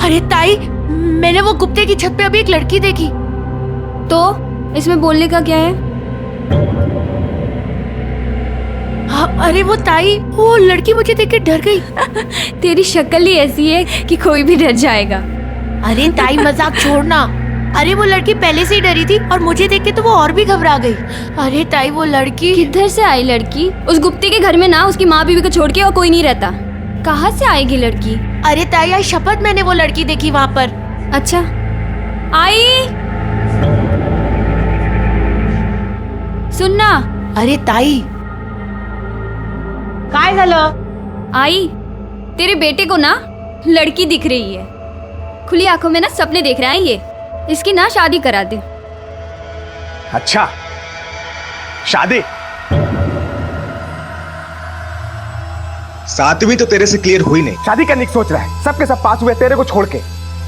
अरे ताई, मैंने वो गुप्ते की छत पे अभी एक लड़की देखी। तो इसमें बोलने का क्या है? हाँ, अरे वो ताई, वो लड़की मुझे देख के डर गई। तेरी शक्ल ही ऐसी है कि कोई भी डर जाएगा। अरे ताई मजाक छोड़ना। अरे वो लड़की पहले से ही डरी थी और मुझे देख के तो वो और भी घबरा गई। अरे ताई वो लड़की किधर से आई लड़की? उस गुप्ते के घर में ना उसकी माँ बीवी को छोड़ के और कोई नहीं रहता। कहाँ से आएगी लड़की? अरे ताई आज शपथ मैंने वो लड़की देखी वहाँ पर। अच्छा, आई सुनना। अरे ताई काय झालं? आई, तेरे बेटे को ना लड़की दिख रही है। खुली आंखों में ना सपने देख रहा है ये। इसकी ना शादी करा दे। अच्छा, शादी? सातवीं तो तेरे से क्लियर हुई नहीं। शादी करने की सोच रहा है। सबके सब पास हुए, तेरे को छोड़ के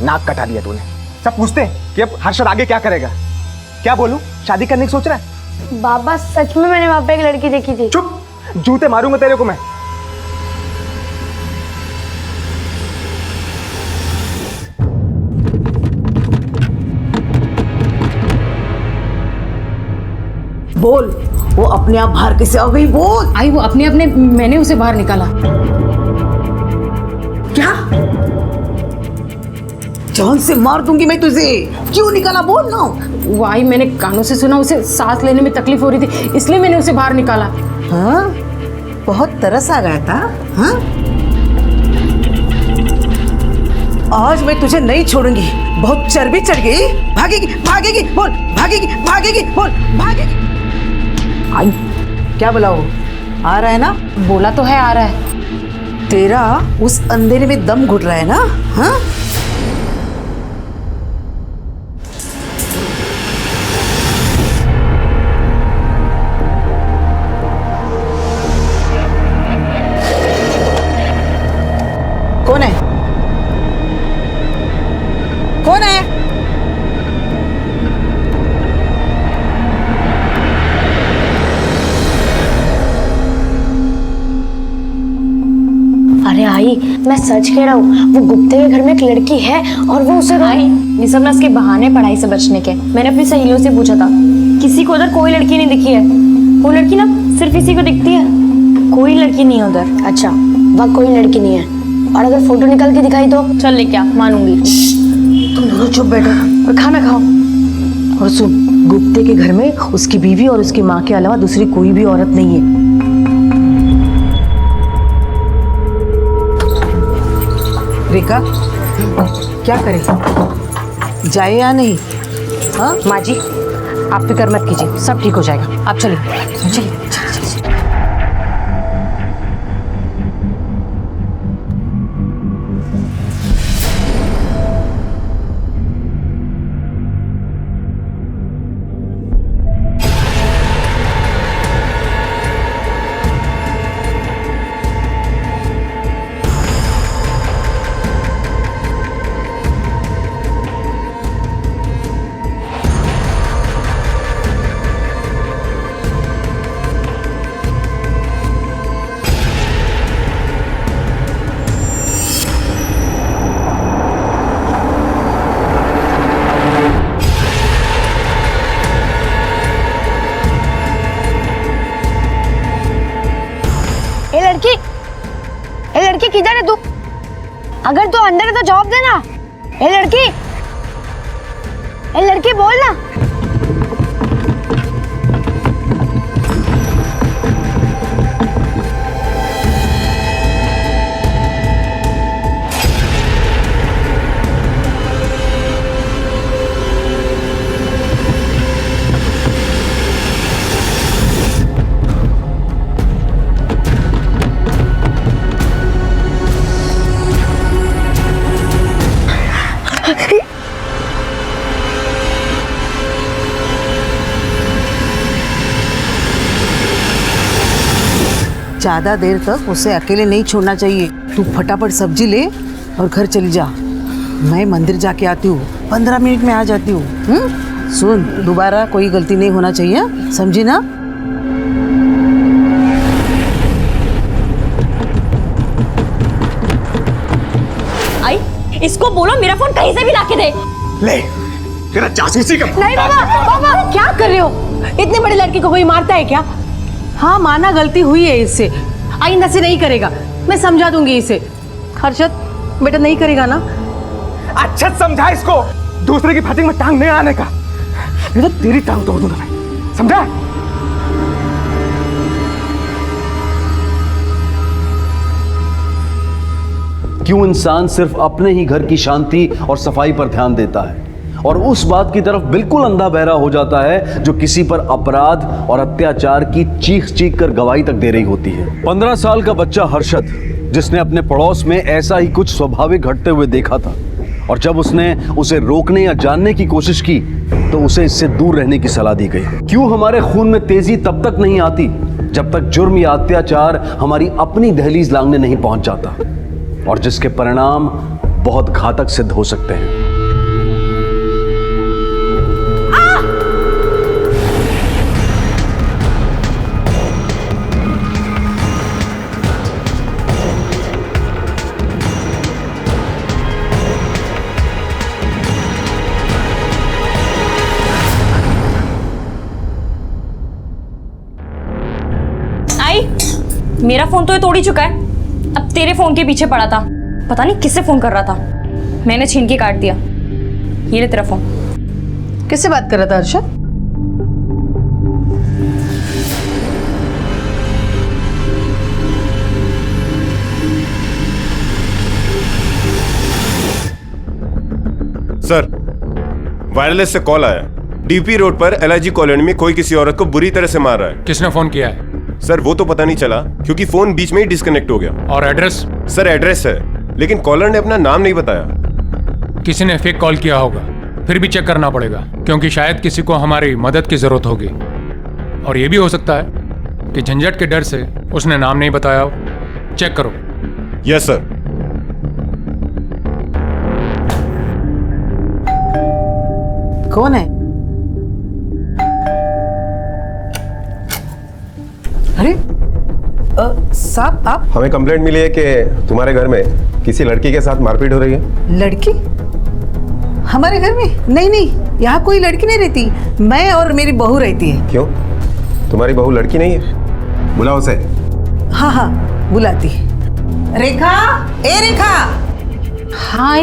नाक कटा दिया तूने। सब पूछते हैं कि अब हर्षद आगे क्या करेगा। क्या बोलूं? शादी करने की सोच रहा है? बाबा सच में मैंने वहाँ पे एक लड़की देखी थी। चुप, जूते मारूंगा तेरे को मैं। बोल, वो अपने आप बाहर कैसे आ गई? बोल। आई वो अपने अपने, मैंने उसे बाहर निकाला। क्या? जान से मार दूंगी मैं तुझे। क्यों निकाला? बोल ना। वो आई, मैंने कानों से सुना उसे सांस लेने में तकलीफ हो रही थी, इसलिए मैंने उसे बाहर निकाला। हाँ, बहुत तरस आ गया था। हाँ, आज मैं तुझे नहीं छोड़ूंगी। बहुत चर्बी चढ़ गई। भागेगी भागेगी बोल, भागेगी भागेगी बोल, भागेगी। आई, क्या बोला? वो आ रहा है ना? बोला तो है आ रहा है। तेरा उस अंधेरे में दम घुट रहा है ना? हाँ, कौन है? कौन है? अरे आई, मैं सच कह रहा हूँ, वो गुप्ते के घर में एक लड़की है और वो उसे आई, ये सब ना उसके बहाने पढ़ाई से बचने के। मैंने अपनी सहेलियों से पूछा था, किसी को उधर कोई लड़की नहीं दिखी है। वो लड़की ना सिर्फ इसी को दिखती है, कोई लड़की नहीं है उधर। अच्छा, वहाँ कोई लड़की नहीं है, और अगर फोटो निकाल के दिखाई तो? चल ले क्या, मानूंगी। तुम दोनों चुप बैठो और खाना खाओ। और सुन, गुप्ते के घर में उसकी बीवी और उसकी माँ के अलावा दूसरी कोई भी औरत नहीं है। रेखा, क्या करे? जाए या नहीं? हाँ माँ जी, आप फिक्र मत कीजिए, सब ठीक हो जाएगा। आप चलिए चलिए। लड़की किधर है तू? अगर तू अंदर है तो जवाब देना। ए लड़की बोल ना। ज्यादा देर तक उसे अकेले नहीं छोड़ना चाहिए। तू फटाफट सब्जी ले और घर चली जा। मैं मंदिर जाके आती हूँ, 15 मिनट में आ जाती हूँ। सुन, दोबारा कोई गलती नहीं होना चाहिए, समझी ना? आई, इसको बोलो मेरा फोन कहीं से भी लाके दे। ले तेरा जासूसी का नहीं बाबा, बाबा क्या कर रहे हो? इतनी बड़ी लड़की को कोई मारता है क्या? हाँ माना गलती हुई है इससे, आइंदा से नहीं करेगा। मैं समझा दूंगी इसे। हर्षद बेटा नहीं करेगा ना? अच्छा समझा इसको, दूसरे की फाइटिंग में टांग नहीं आने का। नहीं तो तेरी टांग तोड़ दूंगा मैं, समझा? क्यों इंसान सिर्फ अपने ही घर की शांति और सफाई पर ध्यान देता है और उस बात की तरफ बिल्कुल अंधा बहरा हो जाता है जो किसी पर अपराध और अत्याचार की चीख चीख कर गवाही तक दे रही होती है। 15 साल का बच्चा हर्षद, जिसने अपने पड़ोस में ऐसा ही कुछ स्वाभाविक घटते हुए देखा था, और जब उसने उसे रोकने या जानने की कोशिश की तो उसे इससे दूर रहने की सलाह दी गई। क्यों हमारे खून में तेजी तब तक नहीं आती जब तक जुर्म या अत्याचार हमारी अपनी दहलीज लांघने नहीं पहुंच जाता, और जिसके परिणाम बहुत घातक सिद्ध हो सकते हैं। मेरा फोन तो ये तोड़ ही चुका है, अब तेरे फोन के पीछे पड़ा था। पता नहीं किससे फोन कर रहा था, मैंने छीन के काट दिया। ये ले तेरा फोन। किससे बात कर रहा था हर्षद? सर, वायरलेस से कॉल आया। डीपी रोड पर एलआईजी कॉलोनी में कोई किसी औरत को बुरी तरह से मार रहा है। किसने फोन किया है? सर वो तो पता नहीं चला क्योंकि फोन बीच में ही डिस्कनेक्ट हो गया। और एड्रेस? सर एड्रेस है, लेकिन कॉलर ने अपना नाम नहीं बताया। किसी ने फेक कॉल किया होगा, फिर भी चेक करना पड़ेगा क्योंकि शायद किसी को हमारी मदद की जरूरत होगी। और ये भी हो सकता है कि झंझट के डर से उसने नाम नहीं बताया हो। चेक करो। Yes sir. कौन है? अरे साहब आप? हमें कंप्लेंट मिली है कि तुम्हारे घर में किसी लड़की के साथ मारपीट हो रही है। लड़की? हमारे घर में? नहीं नहीं, यहाँ कोई लड़की नहीं रहती, मैं और मेरी बहू रहती है। क्यों, तुम्हारी बहू लड़की नहीं है? बुलाओ उसे। हाँ हाँ बुलाती। रेखा, ए रेखा। हाँ।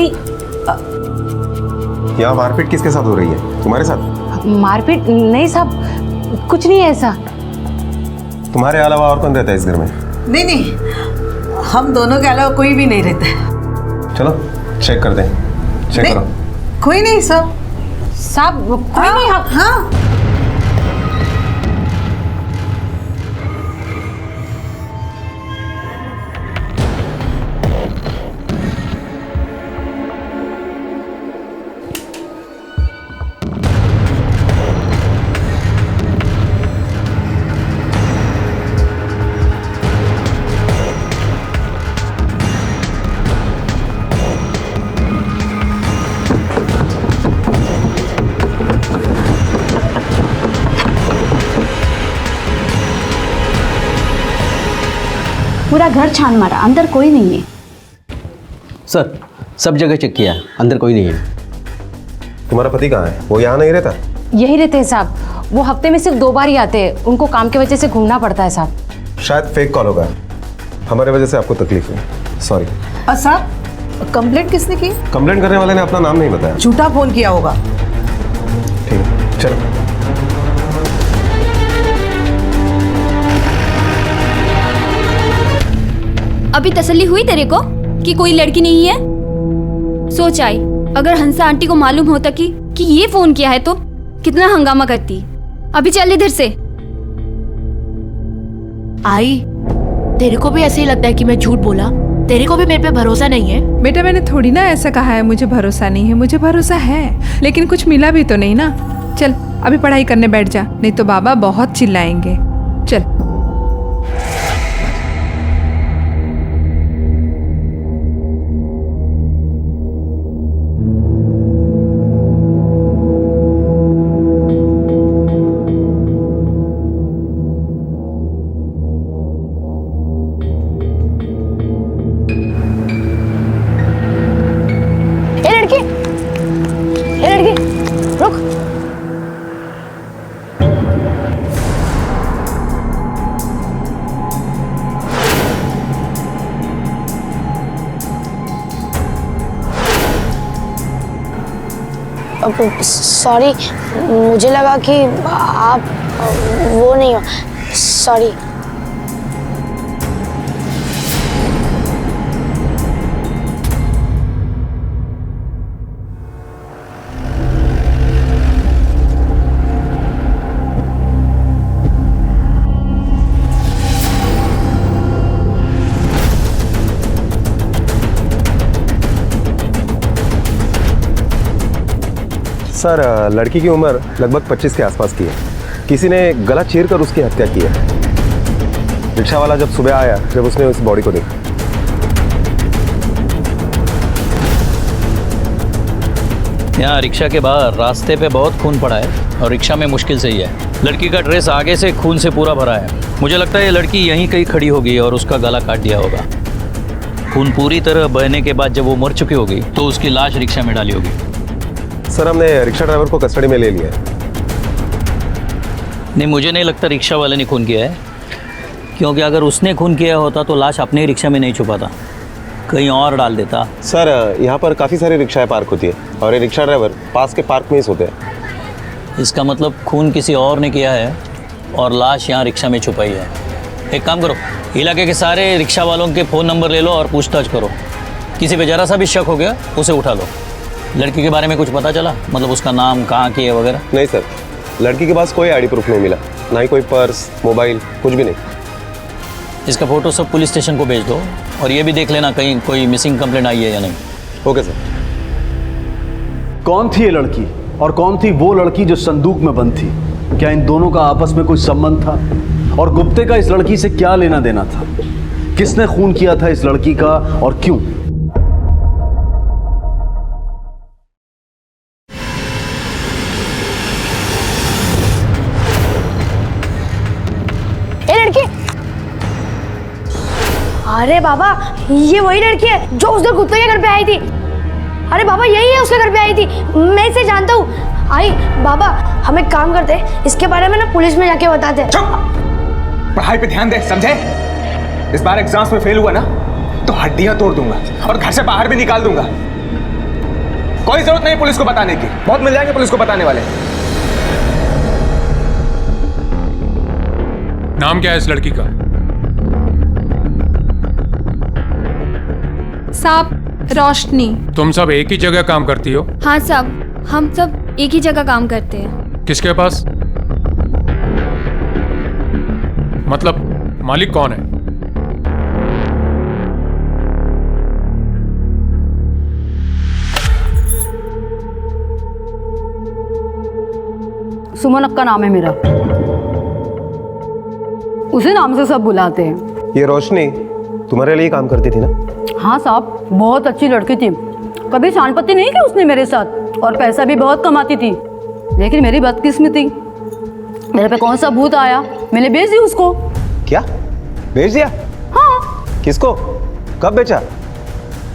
यहाँ मारपीट किसके साथ हो रही है? तुम्हारे साथ? मारपीट नहीं साहब, कुछ नहीं है ऐसा। तुम्हारे अलावा और कौन रहता है इस घर में? नहीं नहीं, हम दोनों के अलावा कोई भी नहीं रहता है। चलो चेक कर दें। चेक करो। कोई नहीं साहब। साहब कोई नहीं। हाँ पूरा घर छान मारा, अंदर कोई नहीं है। सर सब जगह चेक किया, अंदर कोई नहीं है। तुम्हारा पति कहाँ है? वो यहाँ नहीं रहता? यही रहते हैं साहब, वो हफ्ते में सिर्फ 2 बार ही आते हैं, उनको काम की वजह से घूमना पड़ता है साहब। शायद फेक कॉल होगा, हमारे वजह से आपको तकलीफ है, सॉरी। साहब कंप्लेंट किसने की? कंप्लेंट करने वाले ने अपना नाम नहीं बताया। झूठा फोन किया होगा। ठीक है चलो। अभी तसल्ली हुई तेरे को कि कोई लड़की नहीं है? सोच आई, अगर हंसा आंटी को मालूम होता कि ये फोन किया है तो कितना हंगामा करती। अभी चल इधर से। आई, तेरे को भी ऐसे ही लगता है कि मैं झूठ बोला? तेरे को भी मेरे पे भरोसा नहीं है? बेटा मैंने थोड़ी ना ऐसा कहा है मुझे भरोसा नहीं है, मुझे भरोसा है, लेकिन कुछ मिला भी तो नहीं ना। चल अभी पढ़ाई करने बैठ जा, नहीं तो बाबा बहुत चिल्लाएंगे। चल। सॉरी, मुझे लगा कि आप वो नहीं हो। सॉरी। सर, लड़की की उम्र लगभग 25 के आसपास की है। किसी ने गला चीर कर उसकी हत्या की है। रिक्शा वाला जब सुबह आया, जब उसने उस बॉडी को देखा। यहाँ रिक्शा के बाहर रास्ते पे बहुत खून पड़ा है और रिक्शा में मुश्किल से ही है। लड़की का ड्रेस आगे से खून से पूरा भरा है। मुझे लगता है ये लड़की यहीं कहीं खड़ी होगी और उसका गला काट दिया होगा। खून पूरी तरह बहने के बाद जब वो मर चुकी होगी तो उसकी लाश रिक्शा में डाली होगी। सर, हमने रिक्शा ड्राइवर को कस्टडी में ले लिया है। नहीं, मुझे नहीं लगता रिक्शा वाले ने खून किया है, क्योंकि अगर उसने खून किया होता तो लाश अपने ही रिक्शा में नहीं छुपाता, कहीं और डाल देता। सर, यहाँ पर काफ़ी सारी रिक्शाएं पार्क होती है और ये रिक्शा ड्राइवर पास के पार्क में ही सोते हैं। इसका मतलब खून किसी और ने किया है और लाश यहाँ रिक्शा में छुपाई है। एक काम करो, इलाके के सारे रिक्शा वालों के फ़ोन नंबर ले लो और पूछताछ करो। किसी पे ज़रा सा भी शक हो गया उसे उठा लो। लड़की के बारे में कुछ पता चला, मतलब उसका नाम, कहाँ की है वगैरह? नहीं सर, लड़की के पास कोई आईडी प्रूफ नहीं मिला, ना ही कोई पर्स, मोबाइल, कुछ भी नहीं। इसका फोटो सब पुलिस स्टेशन को भेज दो और ये भी देख लेना कहीं कोई मिसिंग कंप्लेंट आई है या नहीं। Okay sir. कौन थी ये लड़की और कौन थी वो लड़की जो संदूक में बंद थी? क्या इन दोनों का आपस में कोई संबंध था? और गुप्ते का इस लड़की से क्या लेना देना था? किसने खून किया था इस लड़की का और क्यों? अरे बाबा, ये वही लड़की है जो उस दिन कुत्ते के घर पे आई थी। अरे बाबा, यही है उसके घर पे आई थी, मैं इसे जानता हूँ। आई बाबा, हम एक काम करते हैं, इसके बारे में ना पुलिस में जाके बताते हैं। चुप! पढ़ाई पे ध्यान दे, समझे? इस बार एग्जाम्स में फेल हुआ ना तो हड्डियां तोड़ दूंगा और घर से बाहर भी निकाल दूंगा। कोई जरूरत नहीं पुलिस को बताने की, बहुत मिल जाएंगे पुलिस को बताने वाले। नाम क्या है इस लड़की का? साहब, रोशनी। तुम सब एक ही जगह काम करती हो? हाँ साहब, हम सब एक ही जगह काम करते हैं। किसके पास? मतलब मालिक कौन है? सुमन अक्का नाम है मेरा, उसी नाम से सब बुलाते हैं। ये रोशनी तुम्हारे लिए काम करती थी ना? हाँ साहब, बहुत अच्छी लड़की थी, कभी शानपत्ती नहीं की उसने मेरे साथ, और पैसा भी बहुत कमाती थी। लेकिन मेरी बदकिस्मती, मेरे पे कौन सा भूत आया, मैंने बेच दी उसको। क्या बेच दिया? हाँ। किसको? कब बेचा?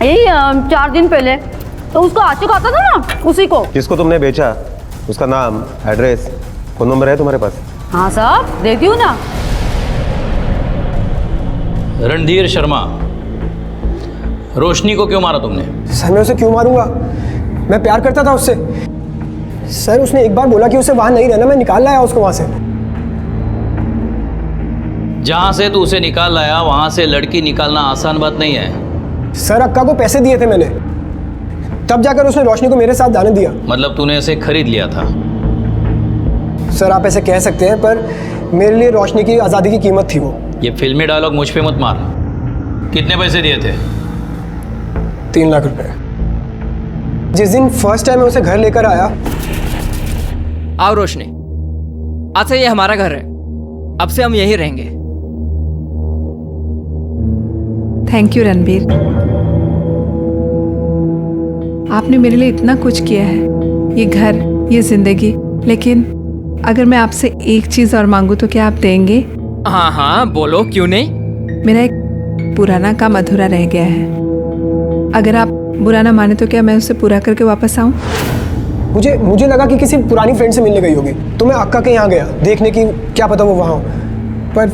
यही 4 दिन पहले। तो उसका आशिक आता था ना, उसी को। किसको तुमने बेचा? उसका नाम, एड्रेस, फोन नंबर है तुम्हारे पास? हाँ साहब, देती हूँ ना। रणधीर शर्मा, रोशनी को क्यों मारा तुमने? सर, मैं उसे क्यों मारूंगा? मैं प्यार करता था उससे। सर, उसने एक बार बोला कि उसे वहां नहीं रहना, मैं निकाल लाया उसको वहां से। जहां से तू उसे निकाल लाया वहां से लड़की निकालना आसान बात नहीं है। सर, अक्का को पैसे दिए थे मैंने, तब जाकर उसने रोशनी को मेरे साथ जाने दिया। मतलब तूने उसे खरीद लिया था? सर, आप ऐसे कह सकते हैं, पर मेरे लिए रोशनी की आज़ादी की कीमत थी वो। ये फिल्मी डायलॉग मुझ पे मत मार। कितने पैसे दिए थे? 3 लाख रुपए। जिस दिन फर्स्ट टाइम मैं उसे घर लेकर आया। आओ रोशनी, आज से ये हमारा घर है, अब से हम यहीं रहेंगे। थैंक यू रणबीर, आपने मेरे लिए इतना कुछ किया है, ये घर, ये जिंदगी। लेकिन अगर मैं आपसे एक चीज और मांगू तो क्या आप देंगे? हाँ हाँ बोलो, क्यों नहीं। मेरा एक पुराना काम अधूरा रह गया है, अगर आप बुरा ना माने तो क्या मैं उसे पूरा करके वापस आऊं? मुझे लगा कि किसी पुरानी फ्रेंड से मिलने गई होगी, तो मैं अक्का के यहाँ गया देखने की, क्या पता वो वहाँ हो, पर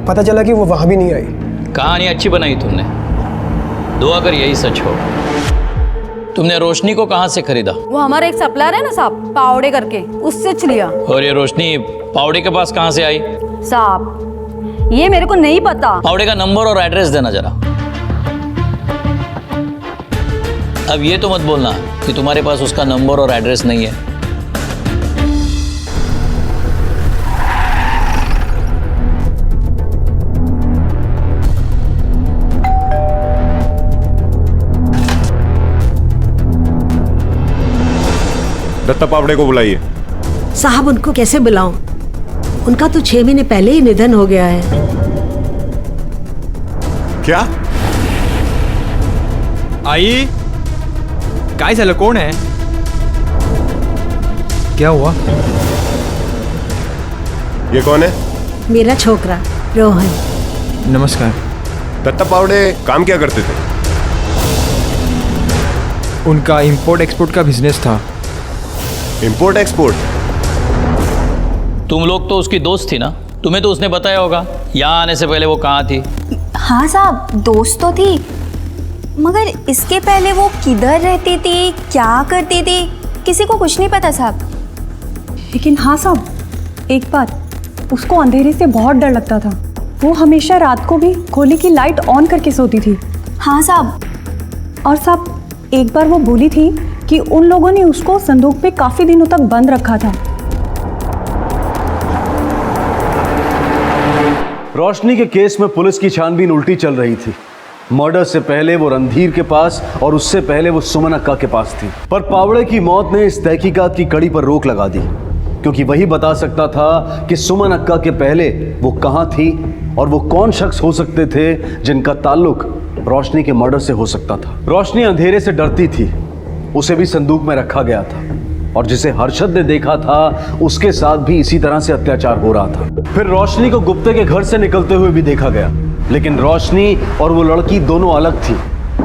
पता चला कि वो वहाँ भी नहीं आई। कहानी अच्छी बनाई तुमने, दुआ कर यही सच हो। तुमने रोशनी को कहाँ से खरीदा? वो हमारा एक सप्लायर है ना साहब, पावड़े करके, उससे लिया। और ये रोशनी पावड़े के पास कहाँ से आई? साहब ये मेरे को नहीं पता। पावड़े का नंबर और एड्रेस देना जरा। अब ये तो मत बोलना कि तुम्हारे पास उसका नंबर और एड्रेस नहीं है। दत्ता पावड़े को बुलाइए। साहब उनको कैसे बुलाऊं? उनका तो 6 महीने पहले ही निधन हो गया है। क्या? आई काय झालं? कोण है? क्या हुआ? ये कौन है? मेरा छोकरा रोहन। नमस्कार। दत्ता पावड़े काम क्या करते थे? उनका इंपोर्ट एक्सपोर्ट का बिजनेस था। Import export? तुम लोग तो उसकी दोस्त थी ना, तुम्हें तो उसने बताया होगा यहाँ आने से पहले वो कहाँ थी। हाँ साहब, दोस्त तो थी, मगर इसके पहले वो किधर रहती थी, क्या करती थी, किसी को कुछ नहीं पता साहब। लेकिन हाँ साहब, एक बात, उसको अंधेरे से बहुत डर लगता था। वो हमेशा रात को भी खोली की लाइट ऑन करके सोती थी। हाँ साहब। और साहब एक बार वो बोली थी कि उन लोगों ने उसको संदूक पे काफी दिनों तक बंद रखा था। रोशनी के केस में पुलिस की छानबीन उल्टी चल रही थी। मर्डर से पहले वो रणधीर के पास और उससे पहले वो सुमन अक्का के पास थी। पर पावड़े की मौत ने इस तहकीकात की कड़ी पर रोक लगा दी, क्योंकि वही बता सकता था कि सुमन अक्का के पहले वो कहां थी और वो कौन शख्स हो सकते थे जिनका ताल्लुक रोशनी के मर्डर से हो सकता था। रोशनी अंधेरे से डरती थी, उसे भी संदूक में रखा गया था, और जिसे हर्षद ने देखा था उसके साथ भी इसी तरह से अत्याचार हो रहा था। फिर रोशनी को गुप्ते के घर से निकलते हुए भी देखा गया, लेकिन रोशनी और वो लड़की दोनों अलग थी।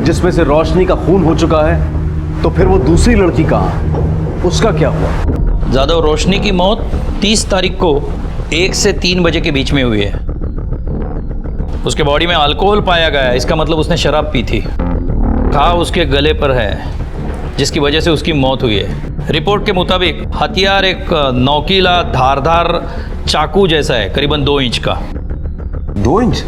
जिसमें से रोशनी का खून हो चुका है, तो फिर वो दूसरी लड़की कहाँ, उसका क्या हुआ? जादव, रोशनी की मौत 30 तारीख को 1 से 3 बजे के बीच में हुई है। उसके बॉडी में अल्कोहल पाया गया है, इसका मतलब उसने शराब पी थी। घाव उसके गले पर है जिसकी वजह से उसकी मौत हुई है। रिपोर्ट के मुताबिक हथियार एक नोकीला धारदार चाकू जैसा है, करीबन 2 इंच का। 2 इंच?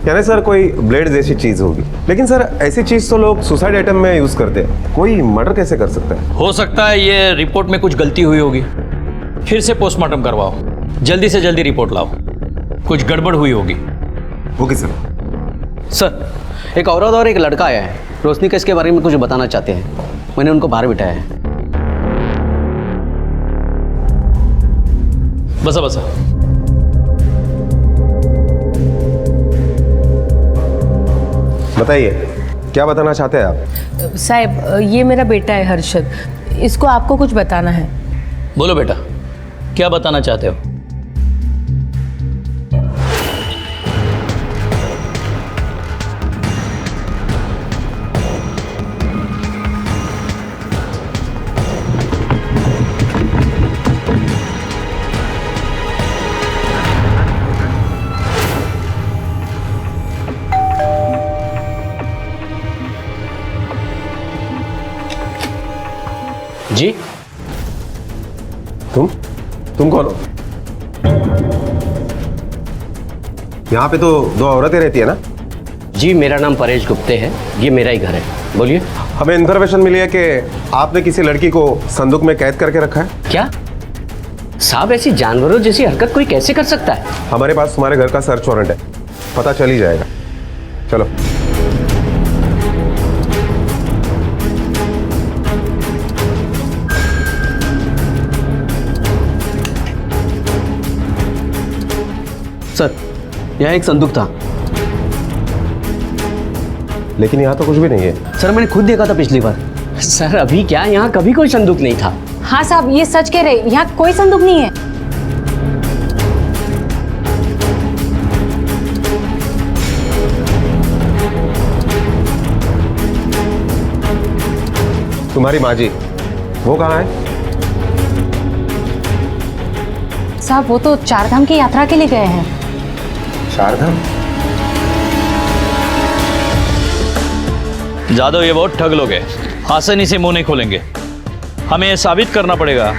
यानी सर कोई ब्लेड जैसी चीज होगी। लेकिन सर ऐसी चीज तो लोग सुसाइड आइटम में यूज करते हैं, कोई मर्डर कैसे कर सकता है? हो सकता है ये रिपोर्ट में कुछ गलती हुई होगी, फिर से पोस्टमार्टम करवाओ, जल्दी से जल्दी रिपोर्ट लाओ, कुछ गड़बड़ हुई होगी। Okay sir. सर एक औरत और एक लड़का आया है, रोशनी केस के बारे में कुछ बताना चाहते हैं। मैंने उनको बाहर बिठाया है। बसा बसा। बताइए क्या बताना चाहते हैं आप? साहब ये मेरा बेटा है हर्षद, इसको आपको कुछ बताना है। बोलो बेटा, क्या बताना चाहते हो? जी तुम कौन हो? यहाँ पे तो 2 औरतें रहती है ना? जी मेरा नाम परेश गुप्ते है, ये मेरा ही घर है। बोलिए। हमें इन्फॉर्मेशन मिली है कि आपने किसी लड़की को संदूक में कैद करके रखा है। क्या साहब, ऐसी जानवरों जैसी हरकत कोई कैसे कर सकता है? हमारे पास तुम्हारे घर का सर्च वारंट है, पता चल ही जाएगा। चलो। सर यहाँ एक संदूक था। लेकिन यहाँ तो कुछ भी नहीं है। सर मैंने खुद देखा था पिछली बार। सर अभी क्या, यहाँ कभी कोई संदूक नहीं था। हाँ साहब ये सच कह रहे, यहाँ कोई संदूक नहीं है। तुम्हारी माँ जी वो कहाँ है? साहब वो तो 4 धाम की यात्रा के लिए गए हैं। 4 धाम? जादव ये बहुत ठग लोग हैं, आसानी से मुंह नहीं खोलेंगे। हमें ये साबित करना पड़ेगा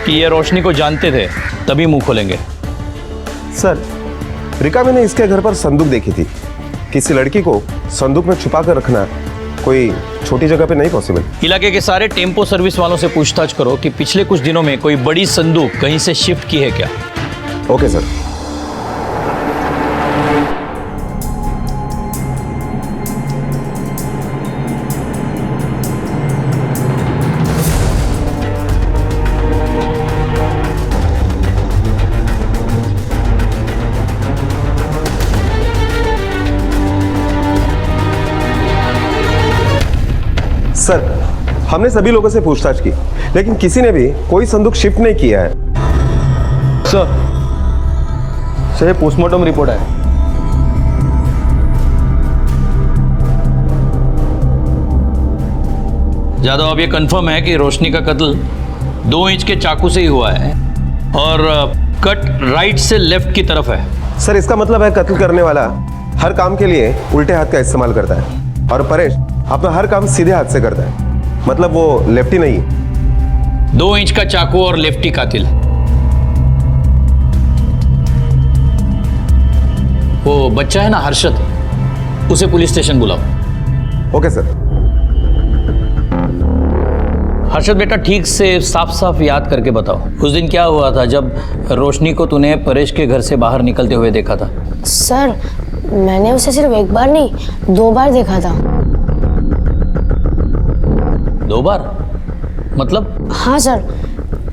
कि ये रोशनी को जानते थे, तभी मुंह खोलेंगे। सर, रिका मैंने इसके घर पर संदूक देखी थी। किसी लड़की को संदूक में छुपा कर रखना कोई छोटी जगह पे नहीं पॉसिबल। इलाके के सारे टेम्पो सर्विस वालों से पूछताछ करो कि पिछले कुछ दिनों में कोई बड़ी संदूक कहीं से शिफ्ट की है क्या। Okay sir. सर, हमने सभी लोगों से पूछताछ की, लेकिन किसी ने भी कोई संदूक शिफ्ट नहीं किया है। सर, ये पोस्टमार्टम रिपोर्ट है। जादव, अब ये कंफर्म है कि रोशनी का कत्ल 2 इंच के चाकू से ही हुआ है और कट राइट से लेफ्ट की तरफ है। सर, इसका मतलब है कत्ल करने वाला हर काम के लिए उल्टे हाथ का इस्तेमाल करता है और परेश अपना हर काम सीधे हाथ से करता है, मतलब वो लेफ्टी नहीं। 2 इंच का चाकू और लेफ्टी कातिल। वो बच्चा है ना हर्षद, उसे पुलिस स्टेशन बुलाओ। Okay sir. हर्षद बेटा, ठीक से साफ साफ याद करके बताओ, उस दिन क्या हुआ था जब रोशनी को तूने परेश के घर से बाहर निकलते हुए देखा था? सर, मैंने उसे सिर्फ एक बार नहीं 2 बार देखा था। 2 बार? मतलब? हाँ सर,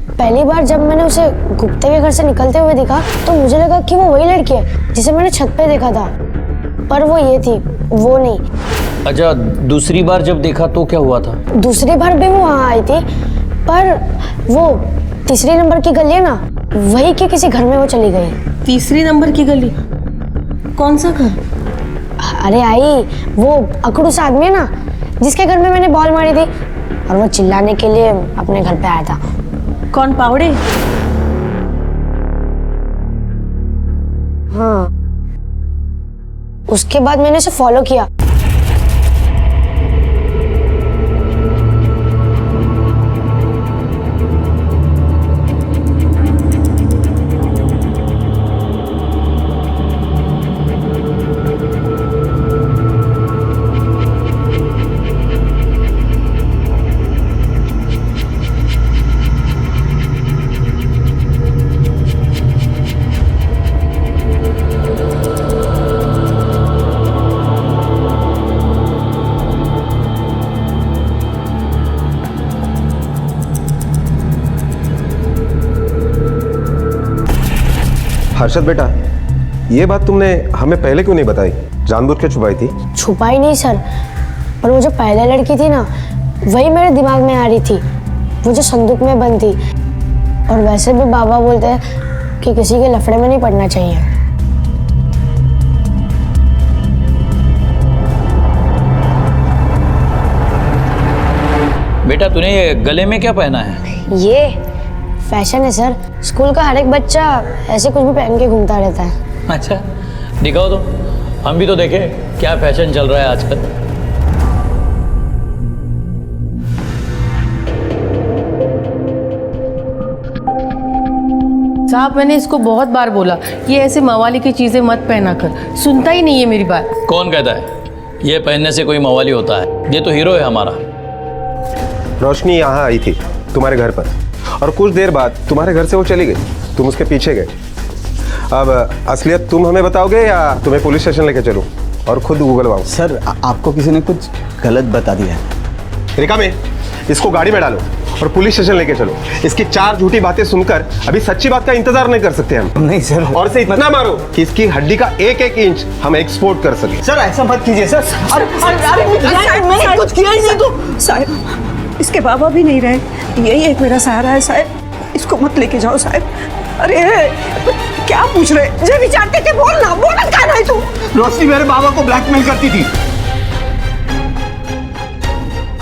पहली बार जब मैंने उसे गुप्ते के घर से निकलते हुए देखा तो मुझे लगा कि वो वही लड़की है जिसे मैंने छत पे देखा था, पर वो ये थी, वो नहीं। अच्छा, दूसरी बार जब देखा तो क्या हुआ था? दूसरी बार भी वो वहाँ आई थी, पर वो 3 नंबर की गली है ना, वही के किसी घर में वो चली गई। 3 नंबर की गली? कौन सा घर? अरे आई, वो अकड़ू सा आदमी है ना जिसके घर में मैंने बॉल मारी थी और वो चिल्लाने के लिए अपने घर पे आया था। कौन, पावड़े? हाँ, उसके बाद मैंने उसे फॉलो किया। हर्षद बेटा, ये बात तुमने हमें पहले क्यों नहीं बताई? जानबूझ के छुपाई थी? छुपाई नहीं सर, पर वो जो पहले लड़की थी ना, वही मेरे दिमाग में आ रही थी, वो जो संदूक में बंद थी। और वैसे भी बाबा बोलते हैं कि किसी के लफड़े में नहीं पड़ना चाहिए। बेटा, तूने ये गले में क्या पहना है? ये फैशन है सर, स्कूल का हर एक बच्चा ऐसे कुछ भी पहन के घूमता रहता है। अच्छा, दिखाओ तो, हम भी तो देखें क्या फैशन चल रहा है आजकल। साहब, मैंने इसको बहुत बार बोला ये ऐसे मवाली की चीजें मत पहना कर, सुनता ही नहीं है मेरी बात। कौन कहता है ये पहनने से कोई मवाली होता है? ये तो हीरो है हमारा। रोशनी यहाँ आई थी तुम्हारे घर पर और कुछ देर बाद तुम्हारे घर से वो चली गई, तुम उसके पीछे गए। अब असलियत तुम हमें बताओगे या तुम्हें पुलिस स्टेशन लेके चलूं और खुद गूगलवाऊं? सर, आपको किसी ने कुछ गलत बता दिया है। रिका में इसको गाड़ी में डालो और पुलिस स्टेशन लेके चलो। इसकी 4 झूठी बातें सुनकर अभी सच्ची बात का इंतजार नहीं कर सकते हम। नहीं सर। और से इतना मारो कि इसकी हड्डी का 1-1 इंच हम एक्सपोर्ट कर सके। सर, ऐसा मत कीजिए सर। मैंने कुछ किया ही नहीं तो। साहब, इसके बाबा भी नहीं रहे, यही एक मेरा सहारा है साहब, इसको मत लेके जाओ साहब। अरे क्या पूछ रहे? जो विचारते थे बोलना, बोलना कहाँ है तू? रोशनी मेरे बाबा को ब्लैकमेल करती थी।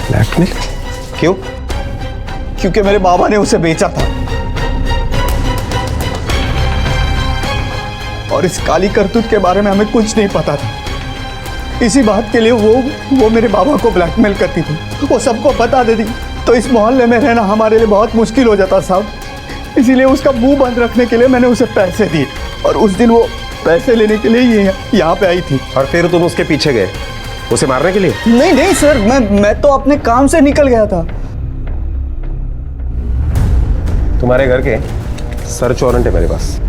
ब्लैकमेल? क्यों? क्योंकि मेरे बाबा ने उसे बेचा था और इस काली करतूत के बारे में हमें कुछ नहीं पता था। इसी बात के लिए वो मेरे बाबा को ब्लैकमेल करती थी, वो सबको बता देती, तो इस मोहल्ले में रहना हमारे लिए बहुत मुश्किल हो जाता साहब। इसीलिए उसका मुंह बंद रखने के लिए मैंने उसे पैसे दिए, और उस दिन वो पैसे लेने के लिए यहाँ पे आई थी। और फिर तुम उसके पीछे गए उसे मारने के लिए? नहीं सर, मैं तो अपने काम से निकल गया था। तुम्हारे घर के सर्च वारंट है मेरे पास,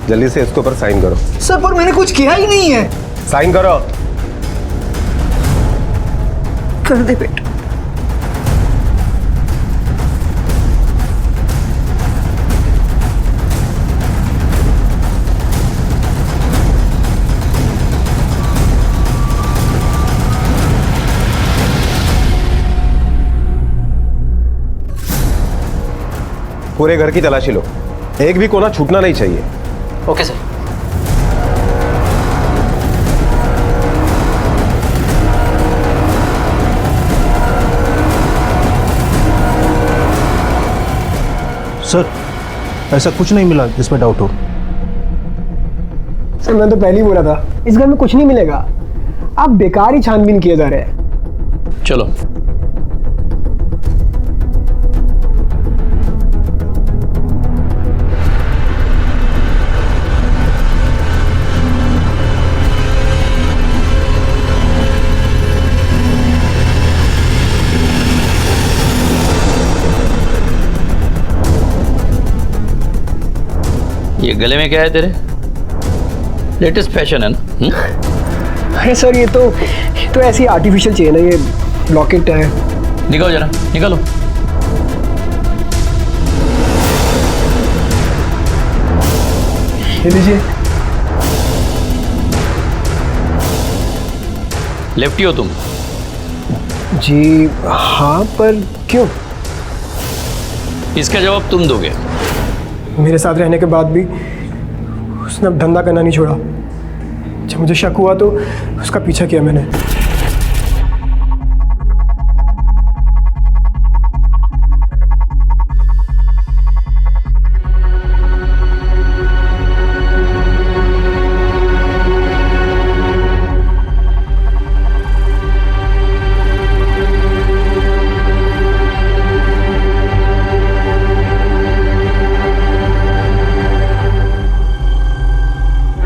जल्दी से इसके ऊपर साइन करो। सर पर मैंने कुछ किया ही नहीं है। साइन करो। कर दे बेटा। पूरे घर की तलाशी लो, एक भी कोना छूटना नहीं चाहिए। Okay sir. सर ऐसा कुछ नहीं मिला जिसमें डाउट हो। सर मैं तो पहले ही बोला था इस घर में कुछ नहीं मिलेगा, आप बेकार ही छानबीन किए जा रहे हैं। चलो ये गले में क्या है तेरे? लेटेस्ट फैशन है ना? अरे सर ये तो ऐसी आर्टिफिशियल चेन है, ये लॉकेट है। निकालो जरा, निकालो। ये लीजिए। लेफ्टी हो तुम? जी हाँ, पर क्यों? इसका जवाब तुम दोगे। मेरे साथ रहने के बाद भी उसने अब धंधा करना नहीं छोड़ा। जब मुझे शक हुआ तो उसका पीछा किया मैंने।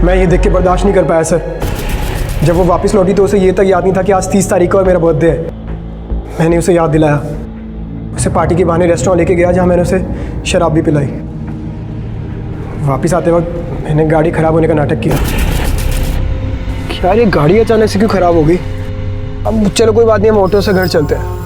मैं ये देख के बर्दाश्त नहीं कर पाया सर। जब वो वापस लौटी तो उसे ये तक याद नहीं था कि आज 30 तारीख को और मेरा बर्थडे है। मैंने उसे याद दिलाया, उसे पार्टी के बहाने रेस्टोरेंट लेके गया जहाँ मैंने उसे शराब भी पिलाई। वापस आते वक्त मैंने गाड़ी खराब होने का नाटक किया। यार ये गाड़ी अचानक से क्यों खराब हो गई? अब चलो कोई बात नहीं, हम ऑटो से घर चलते हैं।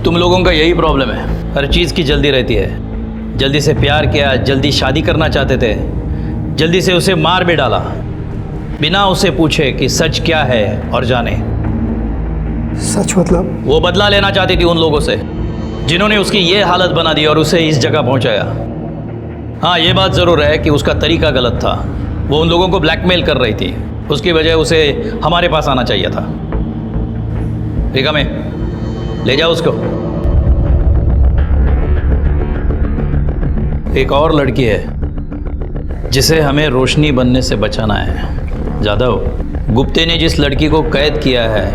तुम लोगों का यही प्रॉब्लम है, हर चीज़ की जल्दी रहती है। जल्दी से प्यार किया, जल्दी शादी करना चाहते थे, जल्दी से उसे मार भी डाला बिना उसे पूछे कि सच क्या है और जाने। सच मतलब? वो बदला लेना चाहती थी उन लोगों से जिन्होंने उसकी ये हालत बना दी और उसे इस जगह पहुंचाया। हाँ ये बात ज़रूर है कि उसका तरीका गलत था। वो उन लोगों को ब्लैकमेल कर रही थी, उसकी वजह उसे हमारे पास आना चाहिए था। रिका में ले जाओ उसको। एक और लड़की है जिसे हमें रोशनी बनने से बचाना है। जादव, गुप्ते ने जिस लड़की को कैद किया है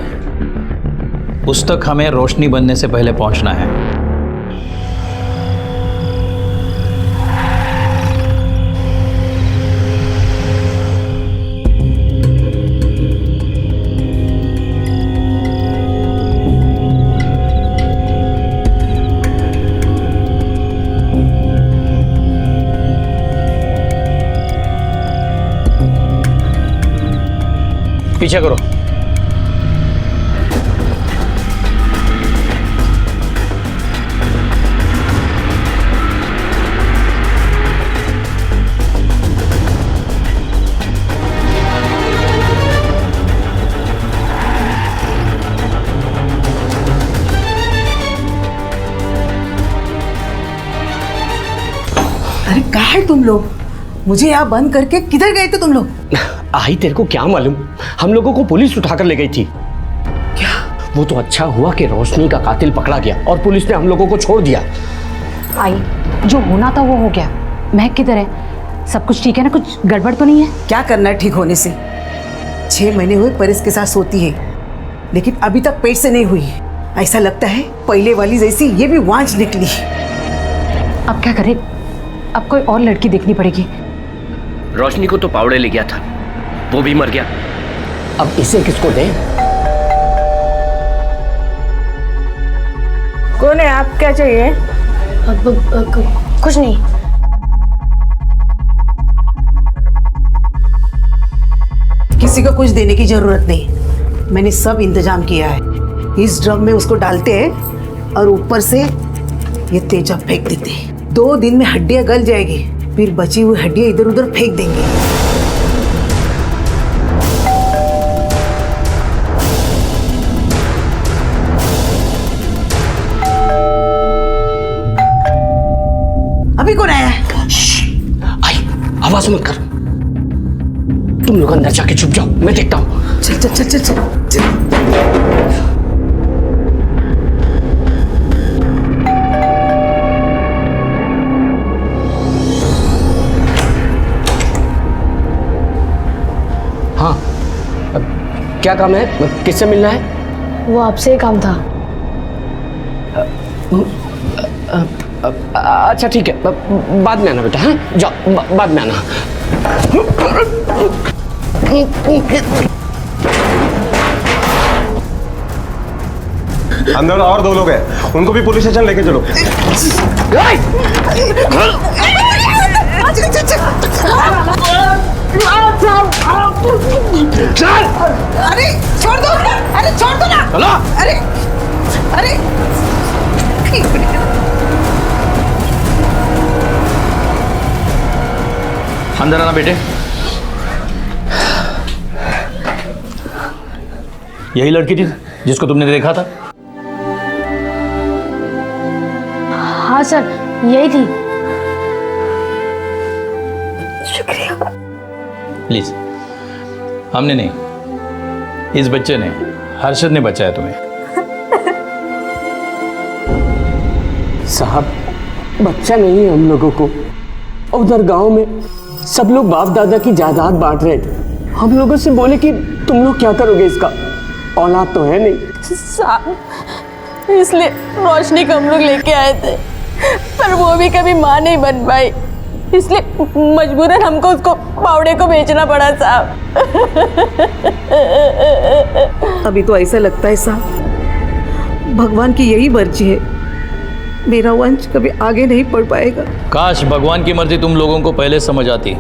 उस तक हमें रोशनी बनने से पहले पहुंचना है। पीछे करो। अरे कहाँ है तुम लोग? मुझे यहाँ बंद करके किधर गए थे तुम लोग? आई तेरे को क्या मालूम, हम लोगों को पुलिस उठाकर ले गई थी। क्या? वो तो अच्छा हुआ कि रोशनी का कातिल पकड़ा गया और पुलिस ने हम लोगों को छोड़ दिया। आई, जो होना था वो हो गया। महक किधर है? सब कुछ ठीक है ना? कुछ गड़बड़ तो नहीं है? क्या करना है ठीक होने से? 6 महीने हुए परिस के साथ सोती है, लेकिन अभी तक पेट से नहीं हुई। ऐसा लगता है पहले वाली जैसी ये भी वांझ निकली। अब क्या करें? अब कोई और लड़की देखनी पड़ेगी। रोशनी को तो पावड़े ले गया था, वो भी मर गया। अब इसे किसको दें? कौन है आप? क्या चाहिए? कुछ नहीं। किसी को कुछ देने की जरूरत नहीं, मैंने सब इंतजाम किया है। इस ड्रम में उसको डालते हैं और ऊपर से ये तेजा फेंक देते हैं। 2 दिन में हड्डियां गल जाएगी, फिर बची हुई हड्डियां इधर उधर फेंक देंगे। अभी कौन आया है? आई, आवाज मत कर। तुम लोग अंदर जाके छुप जाओ, मैं देखता हूँ। चल चल चल चल चल, चल। हाँ, क्या काम है? किससे मिलना है? वो आपसे ही काम था। अच्छा ठीक है, बाद में आना बेटा। हाँ जाओ, बाद में आना। अंदर और 2 लोग हैं, उनको भी पुलिस स्टेशन लेके चलो। अरे छोड़ दो, अरे छोड़ दो ना। चलो। अरे अरे अंदर आना बेटे। यही लड़की थी जिसको तुमने देखा था? हाँ सर, यही थी। शुक्रिया। प्लीज। हमने नहीं, इस बच्चे ने, हर्षद ने बचाया तुम्हें। साहब, बच्चा नहीं है हम लोगों को। उधर गांव में सब लोग बाप दादा की जायदाद बांट रहे थे। हम लोगों से बोले कि तुम लोग क्या करोगे इसका? औलाद तो है नहीं। साहब, इसलिए रोशनी को हम लोग लेके आए थे, पर वो भी कभी माँ नहीं बन पाई, इसलिए मजबूरन हमको उसको पावड़े को बेचना पड़ा साहब। अभी तो ऐसा लगता है साहब, भगवान की यही मर्जी है, मेरा वंश कभी आगे नहीं बढ़ पाएगा। काश भगवान की मर्जी तुम लोगों को पहले समझ आती,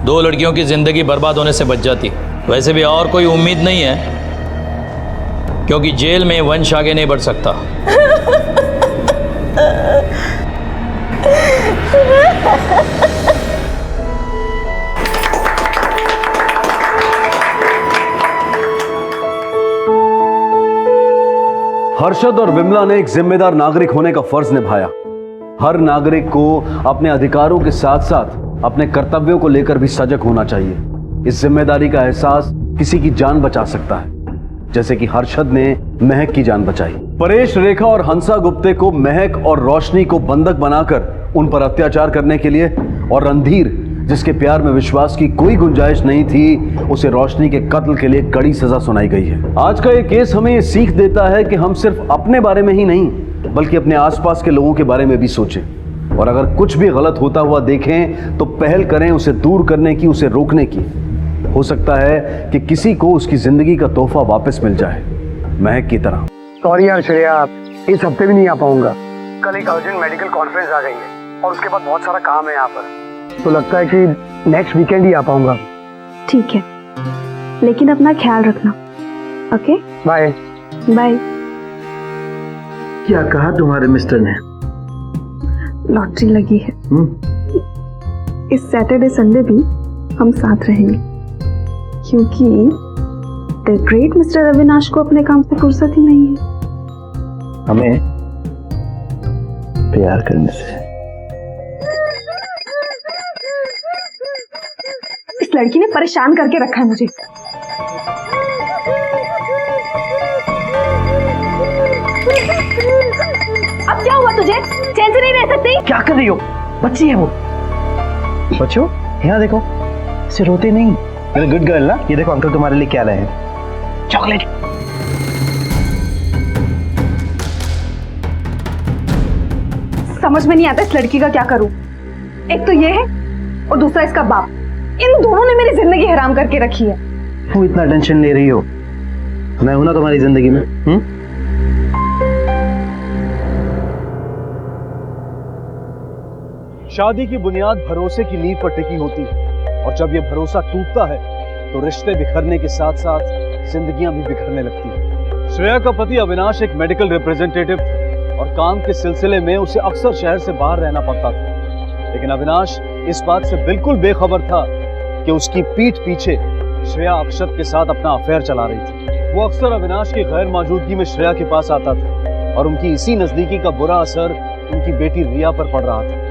2 लड़कियों की जिंदगी बर्बाद होने से बच जाती। वैसे भी और कोई उम्मीद नहीं है, क्योंकि जेल में वंश आगे नहीं बढ़ सकता। हर्षद और विमला ने एक जिम्मेदार नागरिक होने का फर्ज निभाया। हर नागरिक को अपने अधिकारों के साथ साथ अपने कर्तव्यों को लेकर भी सजग होना चाहिए। इस जिम्मेदारी का एहसास किसी की जान बचा सकता है, जैसे कि हर्षद ने महक की जान बचाई। परेश, रेखा और हंसा गुप्ते को महक और रोशनी को बंधक बनाकर उन पर अत्याचार करने के लिए, और रणधीर, जिसके प्यार में विश्वास की कोई गुंजाइश नहीं थी, उसे रोशनी के कत्ल के लिए कड़ी सजा सुनाई गई है। आज का ये केस हमें ये सीख देता है कि हम सिर्फ अपने बारे में ही नहीं, बल्कि अपने आसपास के लोगों के बारे में भी सोचें, और अगर कुछ भी गलत होता हुआ देखें तो पहल करें उसे दूर करने की, उसे रोकने की। हो सकता है कि किसी को उसकी जिंदगी का तोहफा वापस मिल जाए, महक की तरह। सॉरी यार श्रेया, इस हफ्ते भी नहीं आ पाऊंगा। कल एक अर्जेंट मेडिकल कॉन्फ्रेंस आ गई है और उसके बाद बहुत सारा काम है यहाँ पर, तो लगता है कि नेक्स्ट वीकेंड ही आ पाऊंगा। ठीक है, लेकिन अपना ख्याल रखना। Okay, bye bye. क्या कहा तुम्हारे मिस्टर ने? लॉटरी लगी है, इस सैटरडे संडे भी हम साथ रहेंगे, क्योंकि द ग्रेट मिस्टर अविनाश को अपने काम से फुर्सत ही नहीं है। हमें प्यार करने से। इस लड़की ने परेशान करके रखा है मुझे। अब क्या हुआ तुझे? चैन से नहीं रह सकती। क्या कर रही हो? बच्ची है वो। बच्चों यहाँ देखो, इसे रोते नहीं। गुड गर्ल ना। ये देखो अंकल तुम्हारे लिए क्या लाए हैं, चॉकलेट। समझ में नहीं आता इस लड़की का क्या करूं। एक तो ये है और दूसरा इसका बाप। इन दोनों ने मेरी जिंदगी हराम करके रखी है। क्यों इतना टेंशन ले रही हो? मैं हूं ना तुम्हारी जिंदगी में। शादी की बुनियाद भरोसे की नींव पर टिकी होती है, और जब यह भरोसा टूटता है तो रिश्ते बिखरने के साथ साथ जिंदगियां भी बिखरने लगती हैं। श्रेया का पति अविनाश एक मेडिकल रिप्रेजेंटेटिव था और काम के सिलसिले में उसे अक्सर शहर से बाहर रहना पड़ता था। लेकिन अविनाश इस बात से बिल्कुल बेखबर था कि उसकी पीठ पीछे श्रेया अक्षत के साथ अपना अफेयर चला रही थी। वो अक्सर अविनाश की गैर मौजूदगी में श्रेया के पास आता था और उनकी इसी नजदीकी का बुरा असर उनकी बेटी रिया पर पड़ रहा था।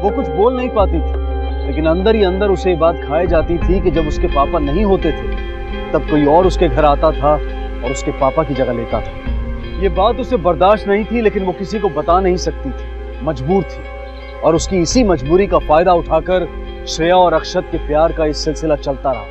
वो कुछ बोल नहीं पाती थी, लेकिन अंदर ही अंदर उसे ये बात खाई जाती थी कि जब उसके पापा नहीं होते थे तब कोई और उसके घर आता था और उसके पापा की जगह लेता था। ये बात उसे बर्दाश्त नहीं थी, लेकिन वो किसी को बता नहीं सकती थी, मजबूर थी। और उसकी इसी मजबूरी का फायदा उठाकर श्रेया और अक्षत के प्यार का इस सिलसिला चलता रहा।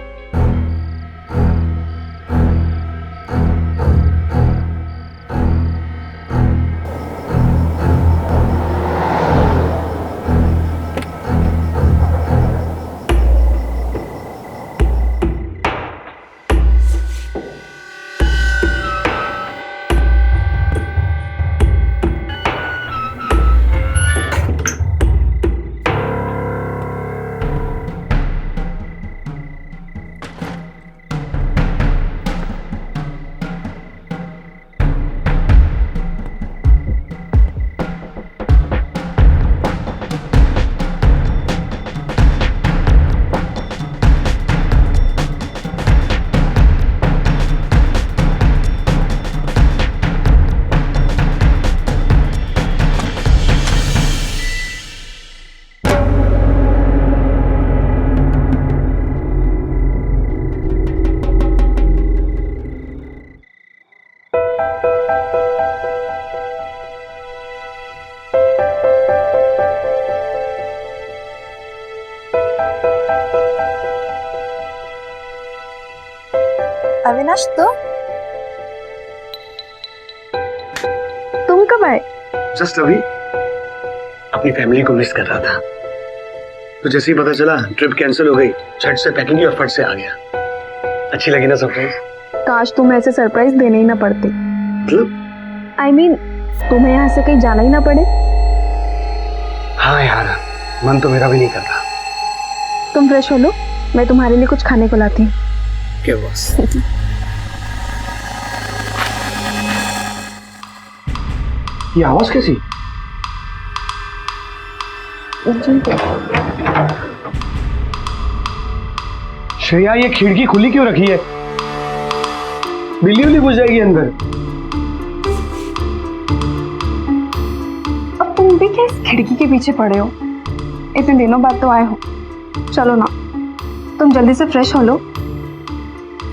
अविनाश तुम कब आए? जस्ट अभी अपनी फैमिली को मिस कर रहा था, तो जैसे ही पता चला ट्रिप कैंसिल हो गई, झट से पैकिंग की और फट से आ गया। अच्छी लगी ना सरप्राइज? काश तुम्हें ऐसे सरप्राइज देने ही ना पड़ते। मतलब? I mean, तुम्हें यहाँ से कहीं जाना ही ना पड़े। हाँ यार, मन तो मेरा भी नहीं करता। तुम फ्रेश हो लो, मैं तुम्हारे लिए कुछ खाने को लाती हूँ। क्या बस? ये आवाज कैसी? श्रेया, ये खिड़की खुली क्यों रखी है? बिल्ली उल्ली घुस जाएगी अंदर। अब तुम भी क्या इस खिड़की के पीछे पड़े हो? इतने दिनों बाद तो आए हो, चलो ना तुम जल्दी से फ्रेश हो लो,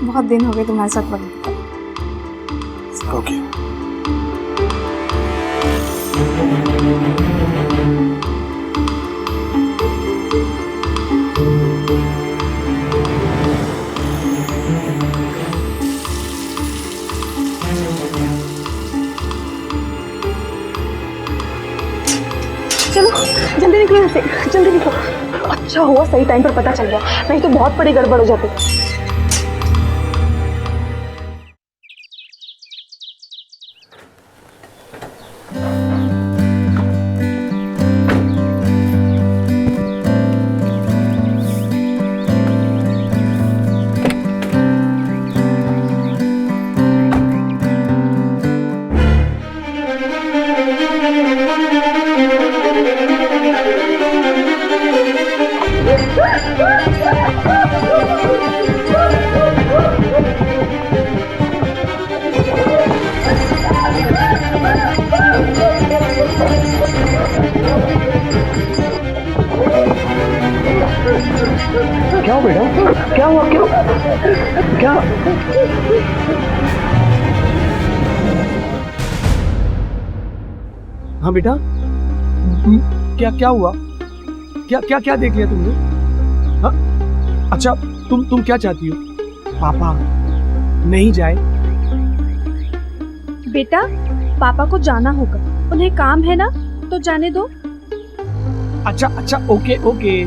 बहुत दिन हो गए तुम्हारे साथ वक्त। ओके। चलो जल्दी निकलो यहाँ से, जल्दी निकलो। अच्छा हुआ सही टाइम पर पता चल गया, नहीं तो बहुत बड़ी गड़बड़ हो जाती। क्या हुआ बेटा? क्या हुआ? क्या? हाँ बेटा, क्या क्या हुआ? क्या क्या क्या देख लिया तुमने? हाँ? अच्छा, तुम क्या चाहती हो? पापा नहीं जाए? बेटा, पापा को जाना होगा, उन्हें काम है ना, तो जाने दो। अच्छा अच्छा, ओके ओके।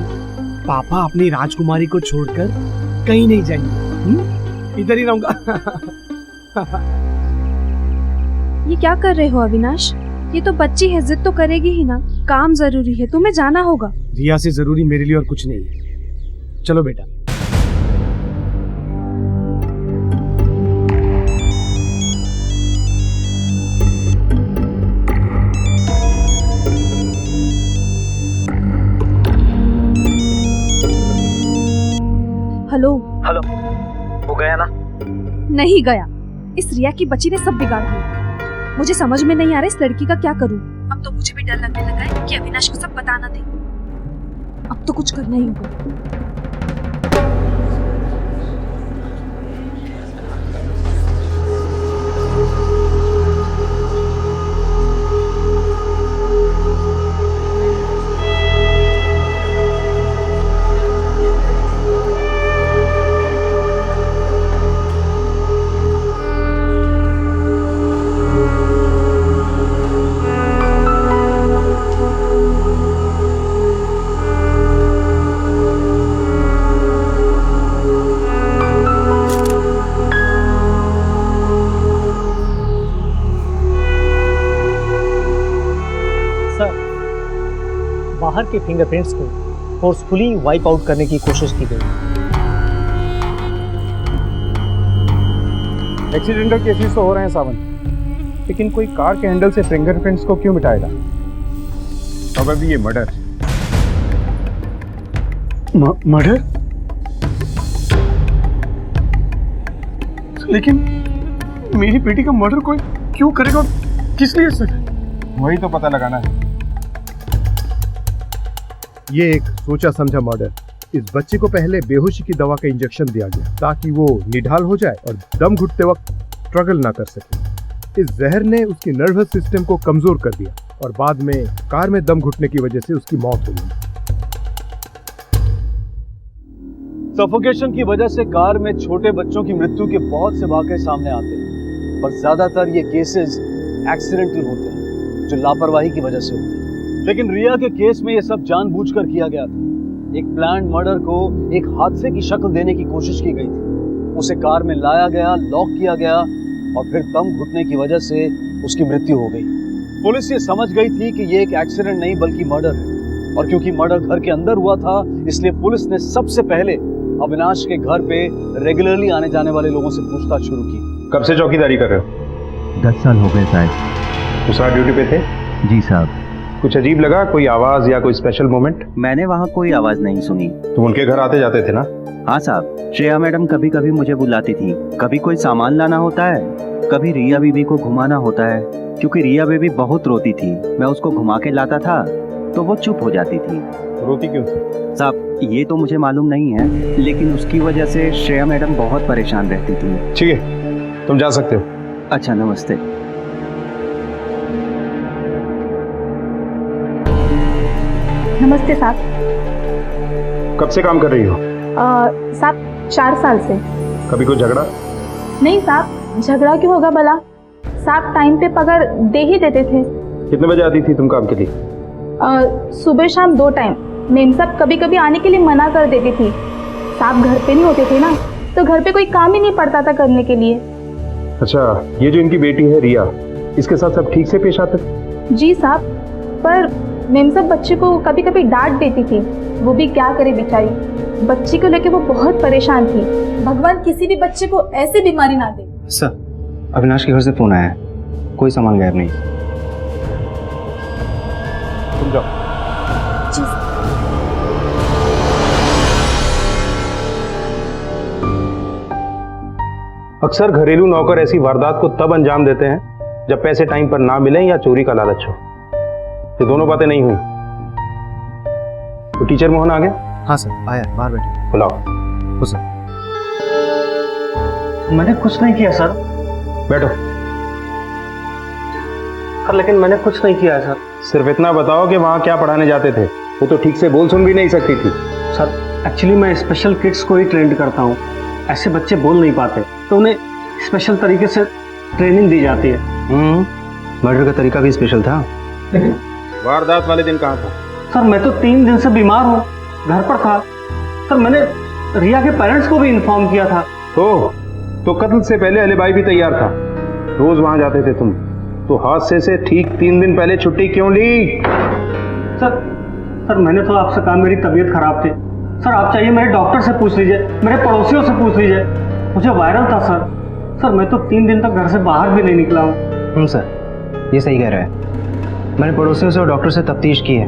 पापा अपनी राजकुमारी को छोड़कर कहीं नहीं जाएंगे, इधर ही रहूंगा। ये क्या कर रहे हो अविनाश? ये तो बच्ची है, जिद तो करेगी ही ना। काम जरूरी है, तुम्हें जाना होगा। रिया से जरूरी मेरे लिए और कुछ नहीं है। चलो बेटा। हेलो हेलो, वो गया ना? नहीं गया। इस रिया की बच्ची ने सब बिगाड़ दिया। मुझे समझ में नहीं आ रहा इस लड़की का क्या करूं। अब तो मुझे भी डर लगने लगा है कि अविनाश को सब बताना दे। अब तो कुछ करना ही होगा। बाहर के फिंगरप्रिंट्स को फोर्सफुली वाइप आउट करने की कोशिश की गई। एक्सीडेंटल केसेस तो हो रहे हैं सावन, लेकिन कोई कार के हैंडल से फिंगरप्रिंट्स को क्यों मिटाएगा? अब अभी ये मर्डर। मर्डर? लेकिन मेरी बेटी का मर्डर कोई क्यों करेगा, किस लिए सर? वही तो पता लगाना है। ये एक सोचा समझा मर्डर। इस बच्चे को पहले बेहोशी की दवा का इंजेक्शन दिया गया ताकि वो निढाल हो जाए और दम घुटते वक्त स्ट्रगल ना कर सके। इस जहर ने उसकी नर्वस सिस्टम को कमजोर कर दिया और बाद में कार में दम घुटने की वजह से उसकी मौत हो गई। सफोकेशन की वजह से कार में छोटे बच्चों की मृत्यु के बहुत से वाकये सामने आते हैं, पर ज्यादातर ये केसेस एक्सीडेंटल होते हैं जो लापरवाही की वजह से होते हैं। लेकिन रिया के केस में ये सब जानबूझकर किया गया था। एक प्लान्ड मर्डर को एक हादसे की शक्ल देने की कोशिश की गई थी। उसे कार में लाया गया, लॉक किया गया और फिर दम घुटने की वजह से उसकी मृत्यु हो गई। पुलिस ये समझ गई थी कि ये एक एक्सीडेंट नहीं बल्कि मर्डर है, और क्योंकि मर्डर घर के अंदर हुआ था इसलिए पुलिस ने सबसे पहले अविनाश के घर पे रेगुलरली आने जाने वाले लोगों से पूछताछ शुरू की। कब से चौकीदारी कर रहे हो? 10 साल हो गए साहब। उस रात ड्यूटी पे थे? जी साहब। कुछ अजीब लगा? कोई आवाज या कोई स्पेशल मोमेंट? मैंने वहाँ कोई आवाज नहीं सुनी। तुम उनके घर आते जाते थे ना? हाँ साहब, श्रेया मैडम कभी कभी मुझे बुलाती थी। कभी कोई सामान लाना होता है, कभी रिया बीबी को घुमाना होता है। क्योंकि रिया बेबी बहुत रोती थी, मैं उसको घुमा के लाता था तो वो चुप हो जाती थी। रोती क्यों थी? साहब ये तो मुझे मालूम नहीं है, लेकिन उसकी वजह से श्रेया मैडम बहुत परेशान रहती थी। ठीक है, तुम जा सकते हो। अच्छा, नमस्ते। नमस्ते साहब। कब से काम कर रही हो? साहब 4 साल से। कभी कोई झगड़ा? नहीं साहब, झगड़ा क्यों होगा भला? साहब टाइम पे पगार दे ही देते थे। कितने बजे आती थी तुम काम के लिए? सुबह शाम 2 टाइम। मेम साहब कभी कभी आने के लिए मना कर देती थी। साहब घर पे नहीं होते थे ना, तो घर पे कोई काम ही नहीं पड़ता था करने के लिए। अच्छा, ये जो इनकी बेटी है रिया, इसके साथ सब ठीक से पेश आते? जी साहब, पर मेम साहब बच्चे को कभी कभी डांट देती थी। वो भी क्या करे बेचारी, बच्ची को लेके वो बहुत परेशान थी। भगवान किसी भी बच्चे को ऐसी बीमारी ना दे। सर, अविनाश के घर से फोन आया है, कोई सामान गायब नहीं। तुम जाओ। अक्सर घरेलू नौकर ऐसी वारदात को तब अंजाम देते हैं जब पैसे टाइम पर ना मिलें या चोरी का लालच हो। ये दोनों बातें नहीं हुई तो टीचर मोहन आ गया? हाँ सर, आया, बाहर बैठे। बुलाओ। हो सर। मैंने कुछ नहीं किया सर। बैठो। सर लेकिन मैंने कुछ नहीं किया है सर। सिर्फ इतना बताओ कि वहाँ क्या पढ़ाने जाते थे। वो तो ठीक से बोल सुन भी नहीं सकती थी। सर एक्चुअली मैं स्पेशल किड्स को ही ट्रेंड करता हूँ। ऐसे बच्चे बोल नहीं पाते तो उन्हें स्पेशल तरीके से ट्रेनिंग दी जाती है। मर्डर का तरीका भी स्पेशल था। वारदात वाले दिन कहाँ था? सर मैं तो 3 दिन से बीमार हूँ, घर पर था। सर मैंने रिया के पेरेंट्स को भी इन्फॉर्म किया था। तो कत्ल से पहले अलीबाई भी तैयार था। रोज वहां जाते थे तुम, तो हादसे से ठीक 3 दिन पहले छुट्टी क्यों ली? सर मैंने तो आपसे कहा मेरी तबीयत खराब थी। सर आप चाहिए मेरे डॉक्टर से पूछ लीजिए, मेरे पड़ोसियों से पूछ लीजिए, मुझे वायरल था सर मैं तो 3 दिन तक घर से बाहर भी नहीं निकला हूँ। सर ये सही कह रहा है। मैंने पड़ोसियों से और डॉक्टर से तफ्तीश की है।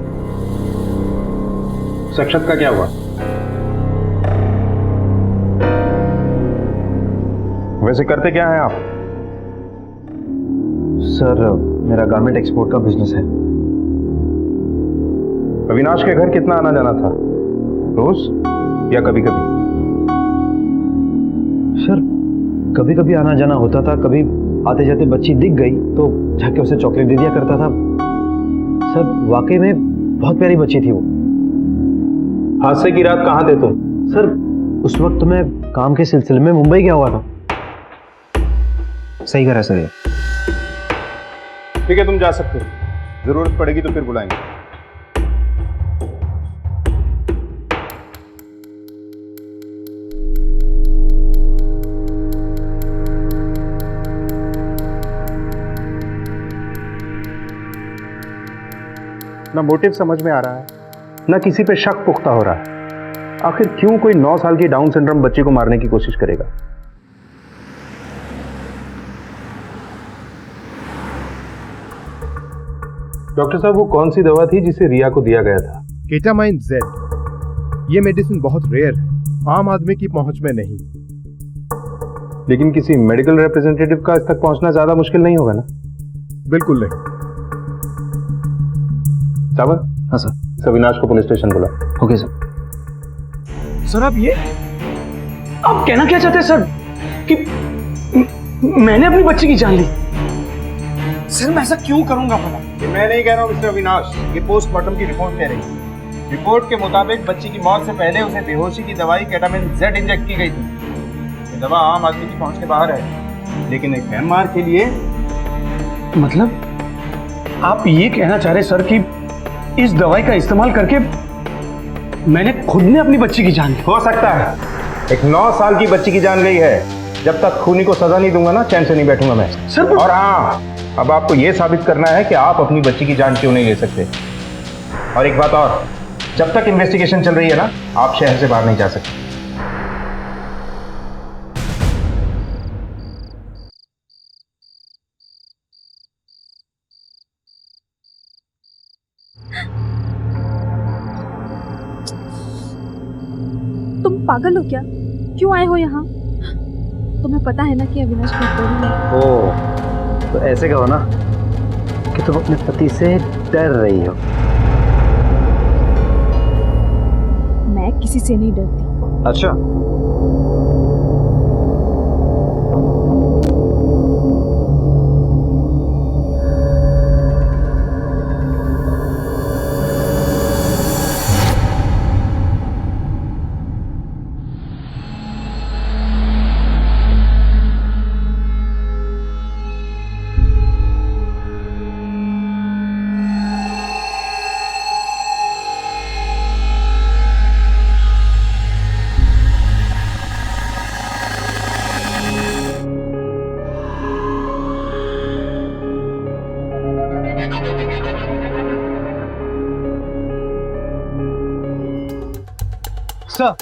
शख्सियत का क्या हुआ? वैसे करते क्या हैं आप? सर मेरा गारमेंट एक्सपोर्ट का बिजनेस है। अविनाश के घर कितना आना जाना था? रोज या कभी कभी? सर कभी कभी आना जाना होता था, कभी आते जाते बच्ची दिख गई तो जाके उसे चॉकलेट दे दिया करता था। सर वाकई में बहुत प्यारी बच्ची थी वो। हादसे की रात कहाँ थे तुम? सर उस वक्त तो मैं काम के सिलसिले में मुंबई गया हुआ था। सही करा सर ये। ठीक है तुम जा सकते हो, जरूरत पड़ेगी तो फिर बुलाएंगे। ना मोटिव समझ में आ रहा है, ना किसी पे शक पुख्ता हो रहा है। आखिर क्यों कोई 9 साल की डाउन सिंड्रोम बच्ची को मारने की कोशिश करेगा? डॉक्टर साहब वो कौन सी दवा थी जिसे रिया को दिया गया था? Ketamine Z. ये मेडिसिन बहुत रेयर है, आम आदमी की पहुंच में नहीं। लेकिन किसी मेडिकल रिप्रेजेंटेटिव का इस तक पहुंचना ज्यादा मुश्किल नहीं होगा ना? बिल्कुल नहीं। सावर? हाँ सर। अविनाश को पुलिस स्टेशन बुला। Okay sir. सर आप कहना क्या चाहते हैं सर कि मैंने अपनी बच्ची की जान ली? सर मैं ऐसा क्यों करूंगा भला? ये मैं नहीं कह रहा हूँ मिस्टर अविनाश, ये पोस्टमार्टम की रिपोर्ट कह रही है। रिपोर्ट के मुताबिक बच्ची की मौत से पहले उसे बेहोशी की दवाई केटामिन जेड इंजेक्ट की गई थी। ये दवा आम आदमी की पहुंच के बाहर है, लेकिन एक एमआर के लिए। मतलब आप ये कहना चाह रहे सर कि इस दवाई का इस्तेमाल करके मैंने खुद ने अपनी बच्ची की जान ली? हो सकता है। एक 9 साल की बच्ची की जान गई है। जब तक खूनी को सजा नहीं दूंगा ना, चैन से नहीं बैठूंगा मैं सर। और हाँ, अब आपको यह साबित करना है कि आप अपनी बच्ची की जान क्यों नहीं ले सकते। और एक बात और, जब तक इन्वेस्टिगेशन चल रही है ना, आप शहर से बाहर नहीं जा सकते। तुम पागल हो क्या? क्यों आए हो यहाँ? तुम्हें पता है ना कि अविनाश निर्दोषी है। ओ, तो ऐसे कहो ना कि तुम अपने पति से डर रही हो। मैं किसी से नहीं डरती। अच्छा, सर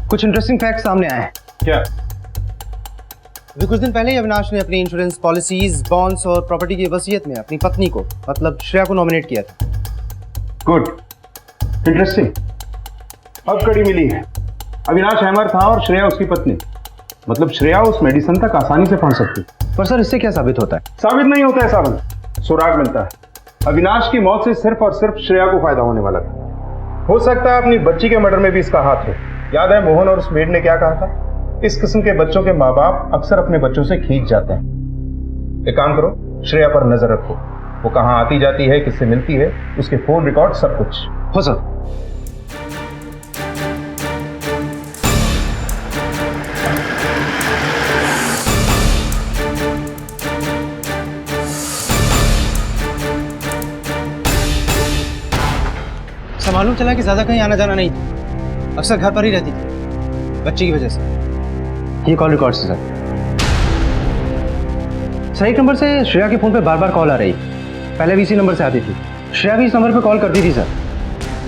कुछ इंटरेस्टिंग फैक्ट सामने आए हैं। क्या? अभी कुछ दिन पहले ही अविनाश ने अपनी इंश्योरेंस पॉलिसीज, बॉन्ड्स और प्रॉपर्टी की वसीयत में अपनी पत्नी को, मतलब श्रेया को नॉमिनेट किया था। Good, interesting. अब कड़ी मिली है। अविनाश हैमर था और श्रेया उसकी पत्नी। मतलब श्रेया उस मेडिसिन तक आसानी से पहुंच सकती। पर सर इससे क्या साबित होता है? साबित नहीं होता है साबित, सुराग मिलता है। अविनाश की मौत से सिर्फ और सिर्फ श्रेया को फायदा होने वाला था। हो सकता है अपनी बच्ची के मर्डर में भी इसका हाथ हो। याद है मोहन और उस मेड ने क्या कहा था? इस किस्म के बच्चों के माँ बाप अक्सर अपने बच्चों से खींच जाते हैं। एक काम करो, श्रेया पर नजर रखो। वो कहाँ आती जाती है, किससे मिलती है, उसके फोन रिकॉर्ड, सब कुछ। हो सर। मालूम चला कि ज्यादा कहीं आना जाना नहीं था, अक्सर घर पर ही रहती थी बच्ची की वजह से। ये कॉल रिकॉर्ड से सर। सर एक नंबर से श्रेया के फोन पे बार बार कॉल आ रही, पहले भी इसी नंबर से आती थी। श्रेया भी इस नंबर पे कॉल करती थी सर।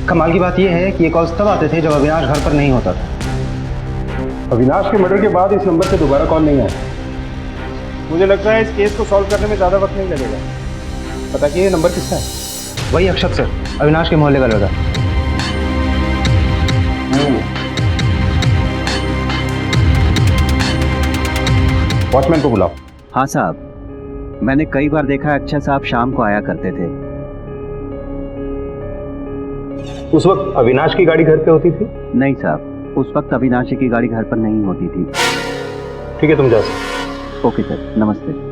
कमाल की बात यह है कि ये कॉल्स तब आते थे जब अविनाश घर पर नहीं होता था। अविनाश के मर्डर के बाद इस नंबर से दोबारा कॉल नहीं आया। मुझे लगता है इस केस को सॉल्व करने में ज्यादा वक्त नहीं लगेगा। पता कि ये नंबर किसका है? वही अक्षत सर, अविनाश के मोहल्ले का लड़का। वॉचमैन को बुलाओ। हाँ साहब, मैंने कई बार देखा अक्षय साहब शाम को आया करते थे। उस वक्त अविनाश की गाड़ी घर पे होती थी? नहीं साहब, उस वक्त अविनाश की गाड़ी घर पर नहीं होती थी। ठीक है, तुम जा सकते। ओके सर, नमस्ते।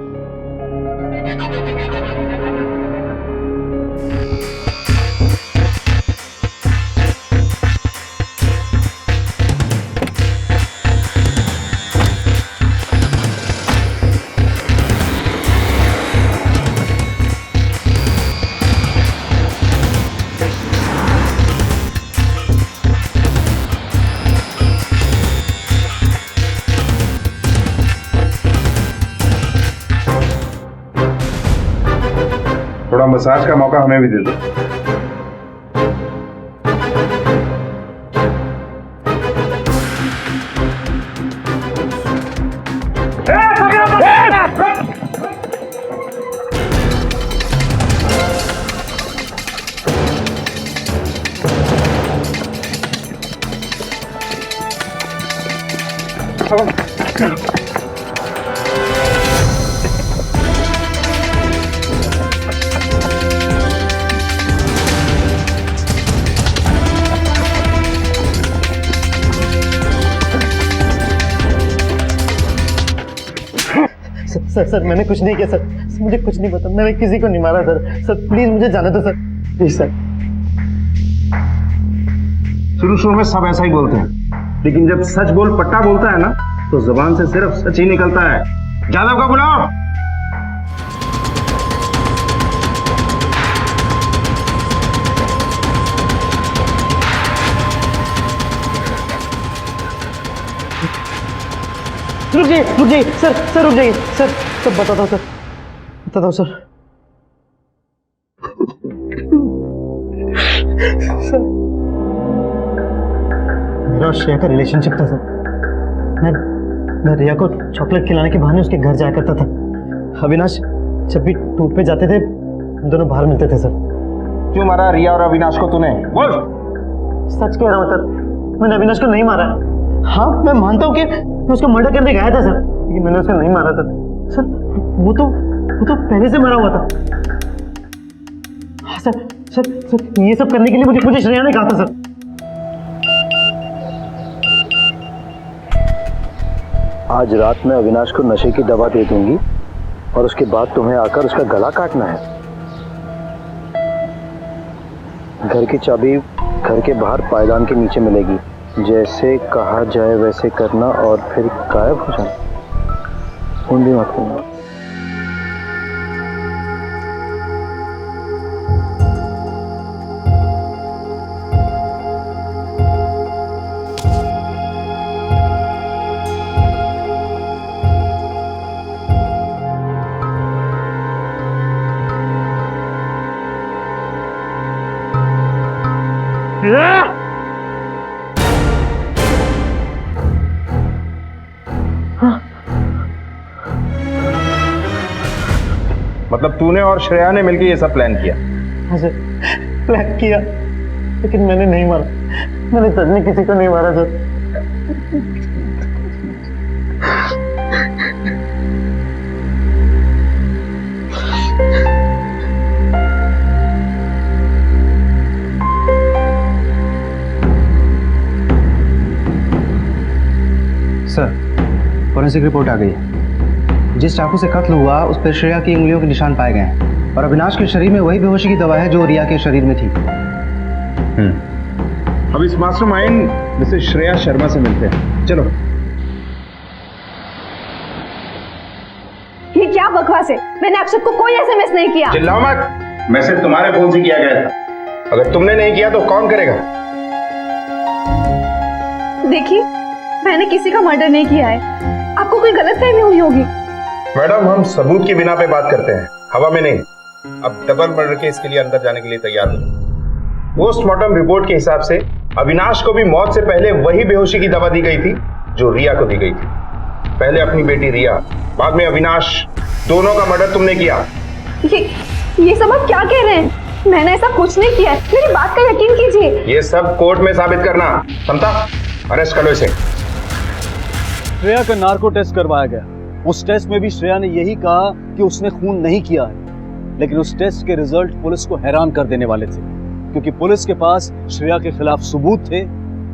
थोड़ा मसाज का मौका हमें भी दे दो। सर मैंने कुछ नहीं किया सर, मुझे कुछ नहीं पता, मैंने किसी को नहीं मारा सर प्लीज मुझे जाने दो सर, प्लीज सर। शुरू में सब ऐसा ही बोलते हैं, लेकिन जब सच बोल पट्टा बोलता है ना तो जुबान से सिर्फ सच ही निकलता है। जादव का बुलाओ। रुक जाइए सर रुक जाइए सर बताता हूँ सर मेरा और श्रेया का रिलेशनशिप था सर। मैं रिया को चॉकलेट खिलाने के बहाने उसके घर जाया करता था। अविनाश जब भी टूर पे जाते थे हम दोनों बाहर मिलते थे सर। क्यों मारा रिया और अविनाश को तूने? बोल। सच कह रहा हूँ सर, मैंने अविनाश को नहीं मारा। हाँ मैं मानता हूँ कि मैं उसको मर्डर करने गया था सर, लेकिन मैंने उसको नहीं मारा सर। वो तो पहले से मरा हुआ था। हाँ सर ये सब करने के लिए मुझे श्रेया ने कहा था सर। आज रात में अविनाश को नशे की दवा दे दूंगी और उसके बाद तुम्हें आकर उसका गला काटना है। घर की चाबी घर के बाहर पायदान के नीचे मिलेगी। जैसे कहा जाए वैसे करना और फिर गायब हो जाना। फोन भी मत करना। मतलब तूने और श्रेया ने मिलकर ये सब प्लान किया? हाँ सर प्लान किया, लेकिन मैंने नहीं मारा। मैंने सच में किसी को नहीं मारा सर। सर फॉरेंसिक रिपोर्ट आ गई है। जिस चाकू से कत्ल हुआ उस पर श्रेया की उंगलियों के निशान पाए गए हैं। और अविनाश के शरीर में वही बेहोशी की दवा है जो रिया के शरीर में थी। अब इस मास्टरमाइंड मिसेस श्रेया शर्मा से मिलते हैं। चलो। ये क्या बकवास है? मैंने अक्षत को कोई एसएमएस नहीं किया। चिल्लाओ मत, मैसेज तुम्हारे फोन से किया गया था। अगर तुमने नहीं किया तो कौन करेगा? देखिए, मैंने किसी का मर्डर नहीं किया है। आपको कोई गलतफहमी हुई होगी। मैडम, हम सबूत की बिना पे बात करते हैं, हवा में नहीं। अब डबल मर्डर केस के लिए अंदर जाने के लिए तैयार हो। पोस्टमार्टम रिपोर्ट के हिसाब से अविनाश को भी मौत से पहले वही बेहोशी की दवा दी गई थी जो रिया को दी गई थी। पहले अपनी बेटी रिया, बाद में अविनाश, दोनों का मर्डर तुमने किया। ये सब आप क्या कह रहे हैं? मैंने ऐसा कुछ नहीं किया है। मेरी बात का यकीन कीजिए। ये सब कोर्ट में साबित करना। समता, अरेस्ट करो इसे। श्रेया का नार्को टेस्ट करवाया गया। उस टेस्ट में भी श्रेया ने यही कहा कि उसने खून नहीं किया है, लेकिन उस टेस्ट के रिजल्ट पुलिस को हैरान कर देने वाले थे, क्योंकि पुलिस के पास श्रेया के खिलाफ सबूत थे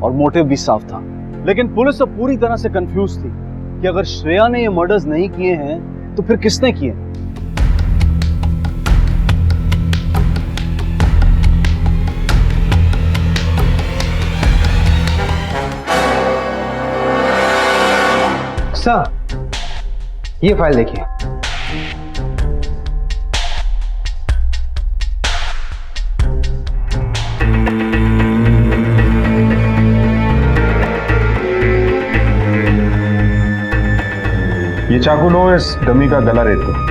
और मोटिव भी साफ था। लेकिन पुलिस अब पूरी तरह से कंफ्यूज थी कि अगर श्रेया ने ये मर्डर्स नहीं किए हैं तो फिर किसने किए? सर, ये फाइल देखिए। ये चाकू लो, इस डमी का गला रेत दो।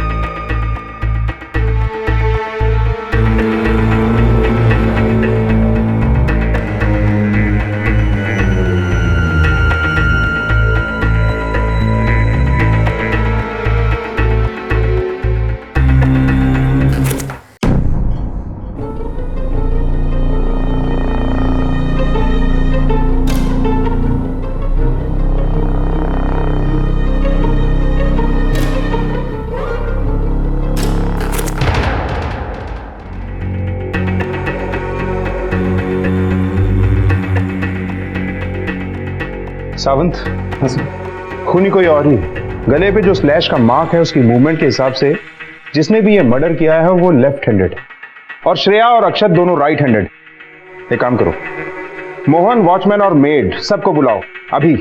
सावंत, खूनी कोई और नहीं। गले पे जो स्लैश का मार्क है उसकी मूवमेंट के हिसाब से जिसने भी ये मर्डर किया है वो लेफ्ट हैंडेड, और श्रेया और अक्षत दोनों राइट हैंडेड। एक काम करो, मोहन, वॉचमैन और मेड सबको बुलाओ अभी।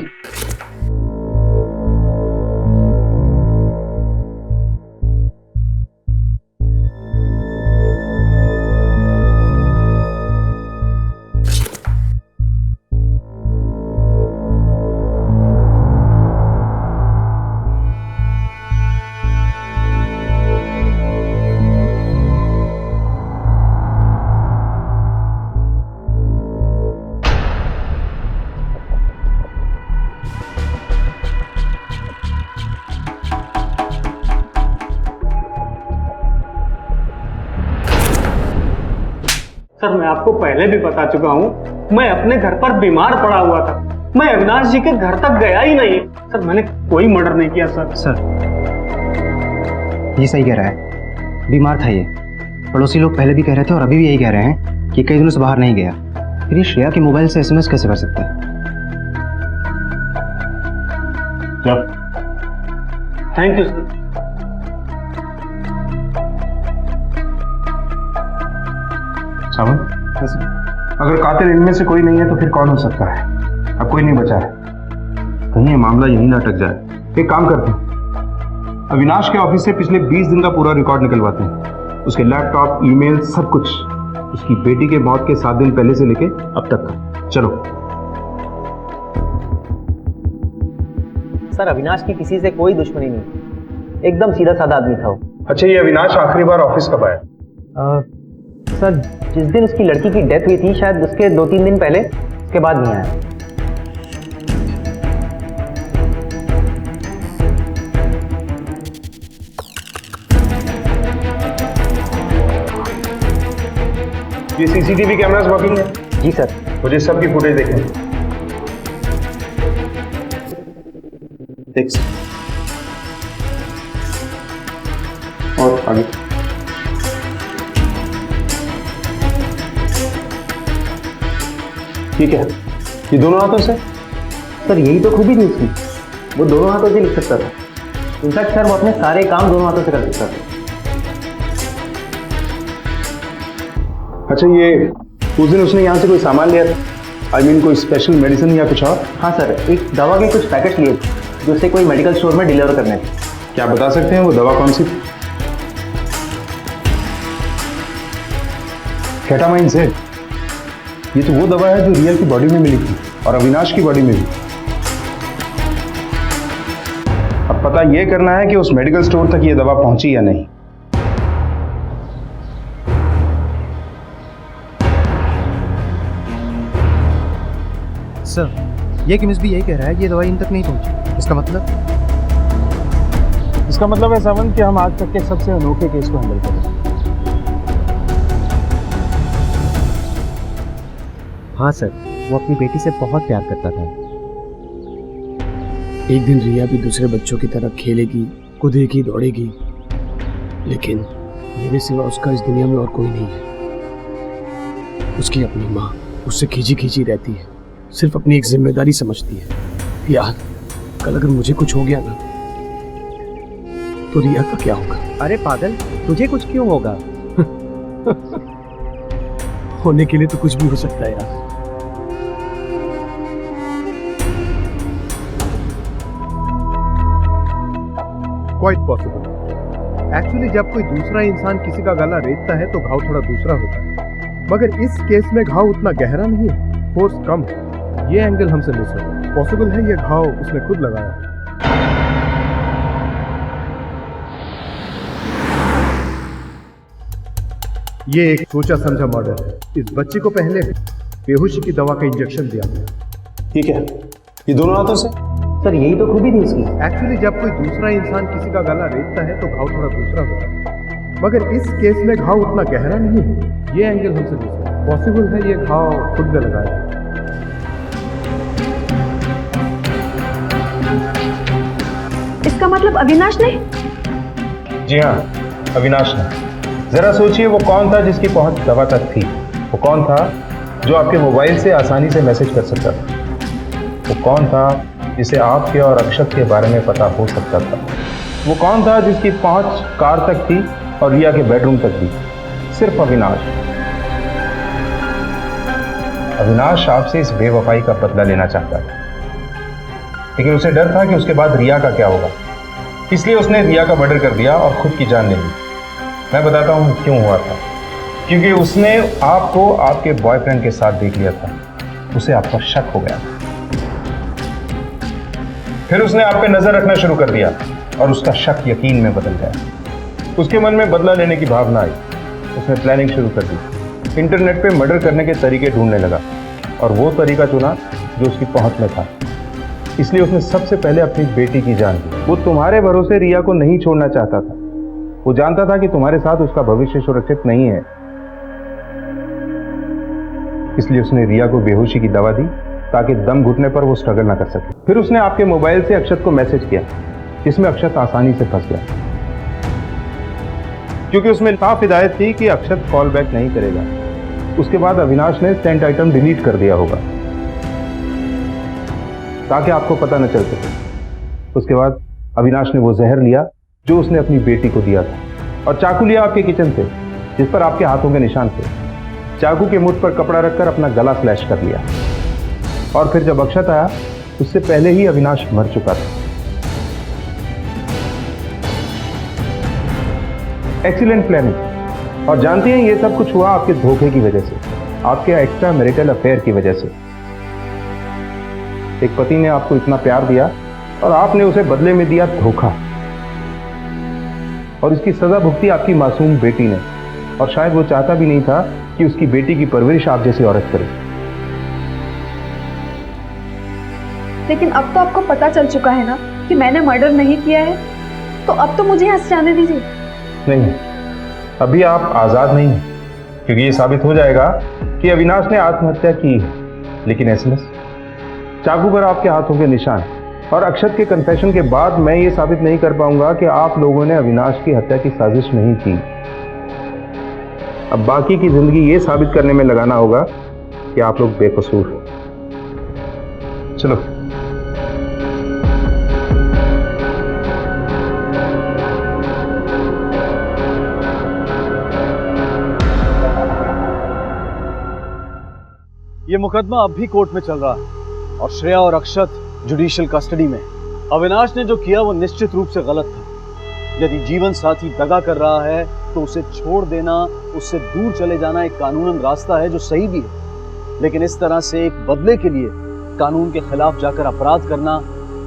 सर, मैं आपको पहले भी बता चुका हूँ, मैं अपने घर पर बीमार पड़ा हुआ था। मैं अविनाश जी के घर तक गया ही नहीं। सर, मैंने कोई मर्डर नहीं किया सर। सर, ये सही कह रहा है, बीमार था ये। पड़ोसी लोग पहले भी कह रहे थे और अभी भी यही कह रहे हैं कि कई दिनों से बाहर नहीं गया। फिर ये श्रेया के मोबाइल से एसएमएस कैसे कर सकते हैं? Thank you sir. सावन, अगर कातिल इनमें से कोई नहीं है तो फिर कौन हो सकता है? अब कोई नहीं बचा है। कहीं ये मामला यहीं ना अटक जाए। एक काम करते हैं, अविनाश के ऑफिस से पिछले 20 दिन का पूरा रिकॉर्ड निकलवाते हैं। उसके लैपटॉप, ईमेल, सब कुछ। उसकी बेटी के मौत के 7 दिन पहले से लेके अब तक का। चलो। सर, अविनाश की किसी से कोई दुश्मनी नहीं, एकदम सीधा साधा आदमी था वो। अच्छा, ये अविनाश आखिरी बार ऑफिस कब आया? सर, जिस दिन उसकी लड़की की डेथ हुई थी, शायद उसके 2-3 दिन पहले, उसके बाद नहीं आया। ये सीसीटीवी कैमरास वर्किंग है? जी सर। मुझे सबकी फुटेज देखनी। देख और आगे। ठीक है, ये दोनों हाथों से? सर, यही तो खूबी थी उसकी, वो दोनों हाथों से लिख सकता था। इनफैक्ट सर, वो अपने सारे काम दोनों हाथों से कर सकता था। अच्छा, ये उस दिन उसने यहाँ से कोई सामान लिया था? I mean, कोई स्पेशल मेडिसिन या कुछ और? हाँ सर, एक दवा के कुछ पैकेट लिए थे जो उसे कोई मेडिकल स्टोर में डिलीवर करने थे। क्या बता सकते हैं वो दवा कौन सी थी? केटामाइन से? ये तो वो दवा है जो रिया की बॉडी में मिली थी और अविनाश की बॉडी में भी। अब पता ये करना है कि उस मेडिकल स्टोर तक ये दवा पहुंची या नहीं। सर, ये केमिस्ट भी यही कह रहा है कि ये दवाई इन तक नहीं पहुंची। इसका मतलब है सावन कि हम आज तक के सबसे अनोखे केस को हैंडल करें। हाँ सर, वो अपनी बेटी से बहुत प्यार करता था। एक दिन रिया भी दूसरे बच्चों की तरह खेलेगी, कूदेगी, दौड़ेगी, लेकिन मेरे सिवा उसका इस दुनिया में और कोई नहीं है। उसकी अपनी माँ उससे खींची खींची रहती है, सिर्फ अपनी एक जिम्मेदारी समझती है। यार, कल अगर मुझे कुछ हो गया ना, तो रिया का क्या होगा? अरे पागल, तुझे कुछ क्यों होगा? होने के लिए तो कुछ भी हो सकता है यार। Quite possible. एक्चुअली जब कोई दूसरा इंसान किसी का गला रेतता है तो घाव थोड़ा दूसरा होता है, मगर इस केस में घाव उतना गहरा नहीं है, फोर्स कम है। ये एंगल हमसे मिस है। पॉसिबल है ये घाव उसने खुद लगाया। ये एक सोचा समझा मर्डर है। इस बच्चे को पहले बेहोशी की दवा का इंजेक्शन दिया गया। ठीक है, ये दोनों हाथों से? सर, यही तो खूबी थी इसकी। एक्चुअली जब कोई दूसरा इंसान किसी का गला रेतता है तो घाव थोड़ा दूसरा होता है, मगर इस केस में घाव उतना गहरा नहीं है। ये एंगल हमसे मिस है। पॉसिबल है ये घाव खुद ने लगाया। इसका मतलब अविनाश ने? जी हाँ, अविनाश ने। जरा सोचिए, वो कौन था जिसकी पहुंच दवा तक थी? वो कौन था जो आपके मोबाइल से आसानी से मैसेज कर सकता था? वो कौन था जिसे आपके और अक्षत के बारे में पता हो सकता था? वो कौन था जिसकी पहुंच कार तक थी और रिया के बेडरूम तक भी? सिर्फ अविनाश। अविनाश आपसे इस बेवफाई का बदला लेना चाहता था, लेकिन उसे डर था कि उसके बाद रिया का क्या होगा, इसलिए उसने रिया का मर्डर कर दिया और खुद की जान ले ली। मैं बताता हूं क्यों हुआ था। क्योंकि उसने आपको आपके बॉयफ्रेंड के साथ देख लिया था, उसे आप पर शक हो गया। फिर उसने आप पे नजर रखना शुरू कर दिया और उसका शक यकीन में बदल गया। उसके मन में बदला लेने की भावना आई। उसने प्लानिंग शुरू कर दी। इंटरनेट पे मर्डर करने के तरीके ढूंढने लगा और वो तरीका चुना जो उसकी पहुंच में था। इसलिए उसने सबसे पहले अपनी बेटी की जान दी। वो तुम्हारे भरोसे रिया को नहीं छोड़ना चाहता था। वो जानता था कि तुम्हारे साथ उसका भविष्य सुरक्षित नहीं है, इसलिए उसने रिया को बेहोशी की दवा दी ताकि दम घुटने पर वो स्ट्रगल ना कर सके। फिर उसने आपके मोबाइल से अक्षत को मैसेज किया, जिसमें अक्षत आसानी से फंस गया, क्योंकि उसमें साफ हिदायत थी कि अक्षत कॉल बैक नहीं करेगा। उसके बाद अविनाश ने सेंट आइटम डिलीट कर दिया होगा ताकि आपको पता न चल सके। उसके बाद अविनाश ने वो जहर लिया जो उसने अपनी बेटी को दिया था, और चाकू लिया आपके किचन से जिस पर आपके हाथों के निशान थे। चाकू के मुठ पर कपड़ा रखकर अपना गला स्लैश कर लिया, और फिर जब अक्षत आया उससे पहले ही अविनाश मर चुका था। Excellent planning. और जानते हैं ये सब कुछ हुआ आपके धोखे की वजह से, आपके एक्स्ट्रा मैरिटल अफेयर की वजह से। एक पति ने आपको इतना प्यार दिया और आपने उसे बदले में दिया धोखा, और इसकी सजा भुगती आपकी मासूम बेटी ने। और शायद वो चाहता भी नहीं था कि उसकी बेटी की परवरिश आप जैसी औरत करे। लेकिन अब तो आपको पता चल चुका है ना कि मैंने मर्डर नहीं किया है, तो अब तो मुझे यहाँ से जाने दीजिए। नहीं, अभी आप आजाद नहीं हैं, क्योंकि ये साबित हो जाएगा कि अविनाश ने आत्महत्या की है। लेकिन एसएमएस, चाकू पर आपके हाथों के निशान और अक्षत के कन्फेशन के बाद मैं ये साबित नहीं कर पाऊंगा कि आप लोगों ने अविनाश की हत्या की साजिश नहीं की। अब बाकी की जिंदगी ये साबित करने में लगाना होगा कि आप लोग बेकसूर हैं। चलो। ये मुकदमा अब भी कोर्ट में चल रहा है और श्रेया और अक्षत जुडिशियल कस्टडी में। अविनाश ने जो किया वो निश्चित रूप से गलत था। यदि जीवन साथी दगा कर रहा है तो उसे छोड़ देना, उससे दूर चले जाना एक कानूनन रास्ता है जो सही भी है, लेकिन इस तरह से एक बदले के लिए कानून के खिलाफ जाकर अपराध करना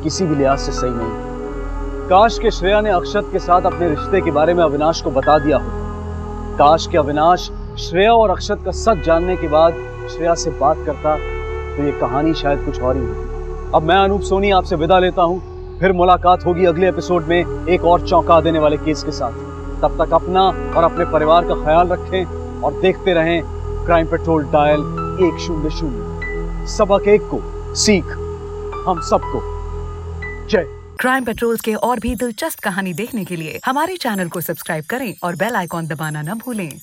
किसी भी लिहाज से सही नहीं। काश के श्रेया ने अक्षत के साथ अपने रिश्ते के बारे में अविनाश को बता दिया होता। काश के अविनाश श्रेया और अक्षत का सच जानने के बाद श्रेया से बात करता तो ये कहानी शायद कुछ और ही होती। अब मैं अनूप सोनी आपसे विदा लेता हूँ। फिर मुलाकात होगी अगले एपिसोड में एक और चौंका देने वाले केस के साथ। तब तक अपना और अपने परिवार का ख्याल रखें और देखते रहें क्राइम पेट्रोल डायल 100। सबक एक को सीख हम सबको। जय। क्राइम पेट्रोल के और भी दिलचस्प कहानी देखने के लिए हमारे चैनल को सब्सक्राइब करें और बेल आइकॉन दबाना न भूलें।